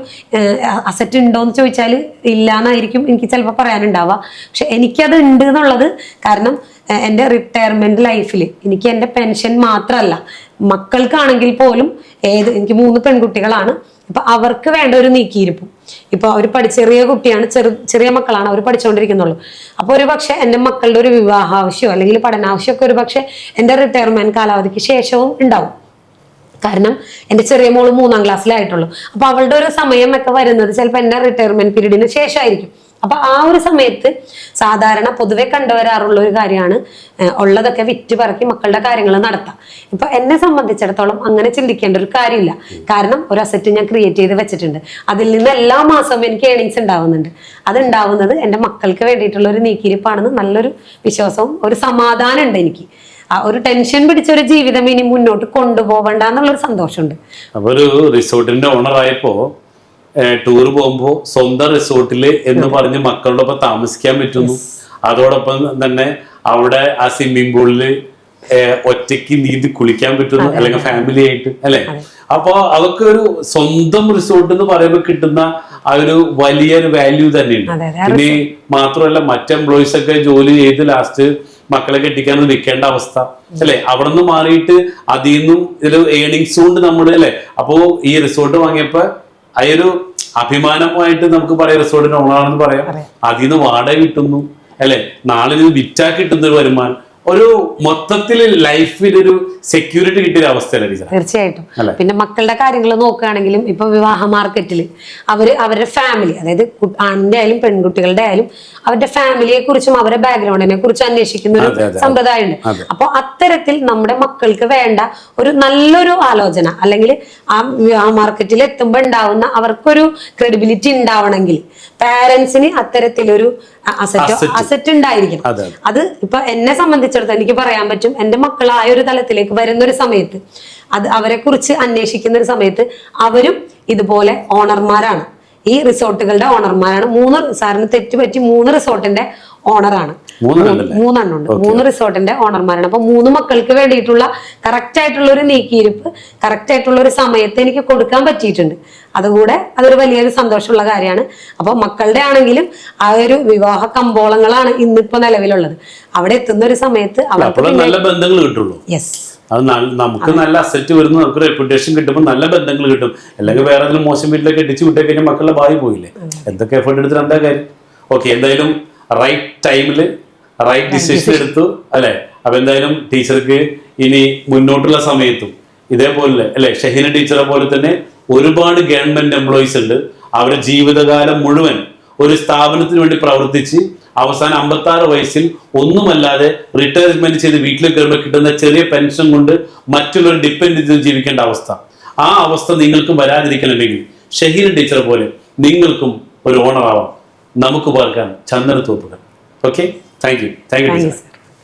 അസറ്റ് ഉണ്ടോ എന്ന് ചോദിച്ചാൽ ഇല്ലാന്നായിരിക്കും എനിക്ക് ചിലപ്പോൾ പറയാനുണ്ടാവുക. പക്ഷെ എനിക്കത് ഉണ്ട് എന്നുള്ളത് കാരണം എൻ്റെ റിട്ടയർമെന്റ് ലൈഫിൽ എനിക്ക് എൻ്റെ പെൻഷൻ മാത്രമല്ല, മക്കൾക്കാണെങ്കിൽ പോലും എനിക്ക് 3 പെൺകുട്ടികളാണ്. അപ്പൊ അവർക്ക് വേണ്ട ഒരു നീക്കിയിരിപ്പും, ഇപ്പൊ അവർ ചെറിയ കുട്ടിയാണ്, ചെറിയ മക്കളാണ്, അവർ പഠിച്ചുകൊണ്ടിരിക്കുന്നുള്ളൂ. അപ്പൊ ഒരു പക്ഷെ എൻ്റെ മക്കളുടെ ഒരു വിവാഹാവശ്യമോ അല്ലെങ്കിൽ പഠനാവശ്യമൊക്കെ ഒരു പക്ഷെ എൻ്റെ റിട്ടയർമെന്റ് കാലാവധിക്ക് ശേഷവും ഉണ്ടാവും. കാരണം എൻ്റെ ചെറിയ മോള് 3-ാം ക്ലാസ്സിലായിട്ടുള്ളൂ. അപ്പൊ അവളുടെ ഒരു സമയമൊക്കെ വരുന്നത് ചിലപ്പോൾ എൻ്റെ റിട്ടയർമെന്റ് പീരീഡിന് ശേഷമായിരിക്കും. അപ്പൊ ആ ഒരു സമയത്ത് സാധാരണ പൊതുവെ കണ്ടുവരാറുള്ള ഒരു കാര്യമാണ് ഉള്ളതൊക്കെ വിറ്റ് പറക്കി മക്കളുടെ കാര്യങ്ങൾ നടത്താം. ഇപ്പൊ എന്നെ സംബന്ധിച്ചിടത്തോളം അങ്ങനെ ചിന്തിക്കേണ്ട ഒരു കാര്യമില്ല. കാരണം ഒരു അസറ്റ് ഞാൻ ക്രിയേറ്റ് ചെയ്ത് വെച്ചിട്ടുണ്ട്, അതിൽ നിന്ന് എല്ലാ മാസവും എനിക്ക് ഏണിങ്സ് ഉണ്ടാവുന്നുണ്ട്. അത് ഉണ്ടാവുന്നത് എൻ്റെ മക്കൾക്ക് വേണ്ടിയിട്ടുള്ള ഒരു നീക്കിയിരിപ്പാണെന്ന് നല്ലൊരു വിശ്വാസവും ഒരു സമാധാനം ഉണ്ട് എനിക്ക്. ആ ഒരു ടെൻഷൻ പിടിച്ച ഒരു ജീവിതം ഇനി മുന്നോട്ട് കൊണ്ടുപോകണ്ട എന്നുള്ളൊരു സന്തോഷമുണ്ട്. അപ്പൊ ഒരു റിസോർട്ടിന്റെ ഓണർ ആയപ്പോ ടൂർ പോകുമ്പോ സ്വന്തം റിസോർട്ടില് എന്ന് പറഞ്ഞ് മക്കളോടൊപ്പം താമസിക്കാൻ പറ്റുന്നു. അതോടൊപ്പം തന്നെ അവിടെ ആ സ്വിമ്മിംഗ് പൂളില് ഒറ്റയ്ക്ക് നീന്തി കുളിക്കാൻ പറ്റുന്നു, അല്ലെങ്കിൽ ഫാമിലി ആയിട്ട് അല്ലെ. അപ്പൊ അതൊക്കെ ഒരു സ്വന്തം റിസോർട്ട് എന്ന് പറയുമ്പോൾ കിട്ടുന്ന ആ ഒരു വലിയൊരു വാല്യൂ തന്നെയുണ്ട്. ഇനി മാത്രമല്ല മറ്റ് എംപ്ലോയീസ് ഒക്കെ ജോലി ചെയ്ത് ലാസ്റ്റ് മക്കളെ കെട്ടിക്കാൻ വിൽക്കേണ്ട അവസ്ഥ അല്ലെ? അവിടെ നിന്ന് മാറിയിട്ട് അതിൽ നിന്നും ഇതിൽ ഏണിങ്സ് കൊണ്ട് നമ്മുടെ അല്ലെ, അപ്പോ ഈ റിസോർട്ട് വാങ്ങിയപ്പോ അതൊരു അഭിമാനമായിട്ട് നമുക്ക് പറയാം, റിസോർട്ടിന് ഓണാണെന്ന് പറയാം. അതിൽ നിന്ന് വാടക കിട്ടുന്നു അല്ലെ, നാളെ ഇത് വിറ്റാ കിട്ടുന്ന ഒരു വരുമാനം, ഒരു മൊത്തത്തിൽ ലൈഫിലൊരു സെക്യൂരിറ്റി കിട്ടിയ അവസ്ഥയല്ല ടീച്ചർ? തീർച്ചയായിട്ടും. പിന്നെ മക്കളുടെ കാര്യങ്ങൾ നോക്കുകയാണെങ്കിലും ഇപ്പൊ വിവാഹ മാർക്കറ്റിൽ അവരുടെ ഫാമിലി, അതായത് ആണിന്റെ ആയാലും പെൺകുട്ടികളുടെ ആയാലും അവരുടെ ഫാമിലിയെ കുറിച്ചും അവരുടെ ബാക്ക്ഗ്രൗണ്ടിനെ കുറിച്ചും അന്വേഷിക്കുന്ന ഒരു സമ്പ്രദായമുണ്ട്. അപ്പൊ അത്തരത്തിൽ നമ്മുടെ മക്കൾക്ക് വേണ്ട ഒരു നല്ലൊരു ആലോചന, അല്ലെങ്കിൽ ആ വിവാഹ മാർക്കറ്റിൽ എത്തുമ്പോൾ ഉണ്ടാവുന്ന അവർക്കൊരു ക്രെഡിബിലിറ്റി ഉണ്ടാവണമെങ്കിൽ പാരന്റ്സിന് അത്തരത്തിലൊരു അസറ്റ് ഉണ്ടായിരിക്കണം. അത് ഇപ്പൊ എന്നെ സംബന്ധിച്ചിടത്തോളം എനിക്ക് പറയാൻ പറ്റും, എന്റെ മക്കൾ ആ ഒരു തലത്തിലേക്ക് വരുന്ന ഒരു സമയത്ത്, അത് അവരെ കുറിച്ച് അന്വേഷിക്കുന്ന ഒരു സമയത്ത് അവരും ഇതുപോലെ ഓണർമാരാണ്, ഈ റിസോർട്ടുകളുടെ ഓണർമാരാണ്. സാറിന് തെറ്റുപറ്റി 3 റിസോർട്ടിന്റെ ഓണറാണ്, 3 ഉണ്ട്. 3 റിസോർട്ടിന്റെ ഓണർമാരാണ്. അപ്പൊ 3 മക്കൾക്ക് വേണ്ടിയിട്ടുള്ള കറക്റ്റ് ആയിട്ടുള്ള ഒരു നീക്കിയിരിപ്പ് കറക്റ്റ് ആയിട്ടുള്ള ഒരു സമയത്ത് എനിക്ക് കൊടുക്കാൻ പറ്റിയിട്ടുണ്ട്. അതുകൂടെ അതൊരു വലിയൊരു സന്തോഷമുള്ള കാര്യമാണ്. അപ്പൊ മക്കളുടെ ആണെങ്കിലും ആ ഒരു വിവാഹ കമ്പോളങ്ങളാണ് ഇന്നിപ്പോ നിലവിലുള്ളത്. അവിടെ എത്തുന്ന ഒരു സമയത്ത് അവർക്ക് നല്ല ബന്ധങ്ങൾ കിട്ടുള്ളൂ. യെസ്, അത് നമുക്ക് നല്ല അസറ്റ് വരുന്നു, നമുക്ക് റെപ്യൂട്ടേഷൻ കിട്ടുമ്പോൾ നല്ല ബന്ധങ്ങൾ കിട്ടും. അല്ലെങ്കിൽ വേറെ ഏതെങ്കിലും മോശം വീട്ടിലേക്ക് എത്തിച്ചു വിട്ടേ കഴിഞ്ഞാൽ മക്കളുടെ ഭാവി പോയില്ലേ? എന്തൊക്കെ എഫേർട്ട് എടുത്തിട്ട് എന്താ കാര്യം? ഓക്കെ, എന്തായാലും റൈറ്റ് ടൈമില് റൈറ്റ് ഡിസിഷൻ എടുത്തു അല്ലെ? അപ്പൊ എന്തായാലും ടീച്ചർക്ക് ഇനി മുന്നോട്ടുള്ള സമയത്തും ഇതേപോലെ അല്ലെ, ഷഹീന ടീച്ചറെ പോലെ തന്നെ ഒരുപാട് ഗവൺമെന്റ് എംപ്ലോയീസ് ഉണ്ട്. അവരുടെ ജീവിതകാലം മുഴുവൻ ഒരു സ്ഥാപനത്തിന് വേണ്ടി പ്രവർത്തിച്ച് അവസാനം 56 വയസ്സിൽ ഒന്നുമല്ലാതെ റിട്ടയർമെന്റ് ചെയ്ത് വീട്ടിലേക്ക് കയറുമ്പോൾ കിട്ടുന്ന ചെറിയ പെൻഷൻ കൊണ്ട് മറ്റുള്ളവർ ഡിപ്പെൻഡ് ചെയ്ത് ജീവിക്കേണ്ട അവസ്ഥ, ആ അവസ്ഥ നിങ്ങൾക്കും വരാതിരിക്കണമെങ്കിൽ ഷഹീന ടീച്ചറെ പോലെ നിങ്ങൾക്കും ഒരു ഓണർ ആവാം. നമുക്ക് പാർക്കാൻ ചന്ദനത്തോപ്പുകൾ. Okay, thank you.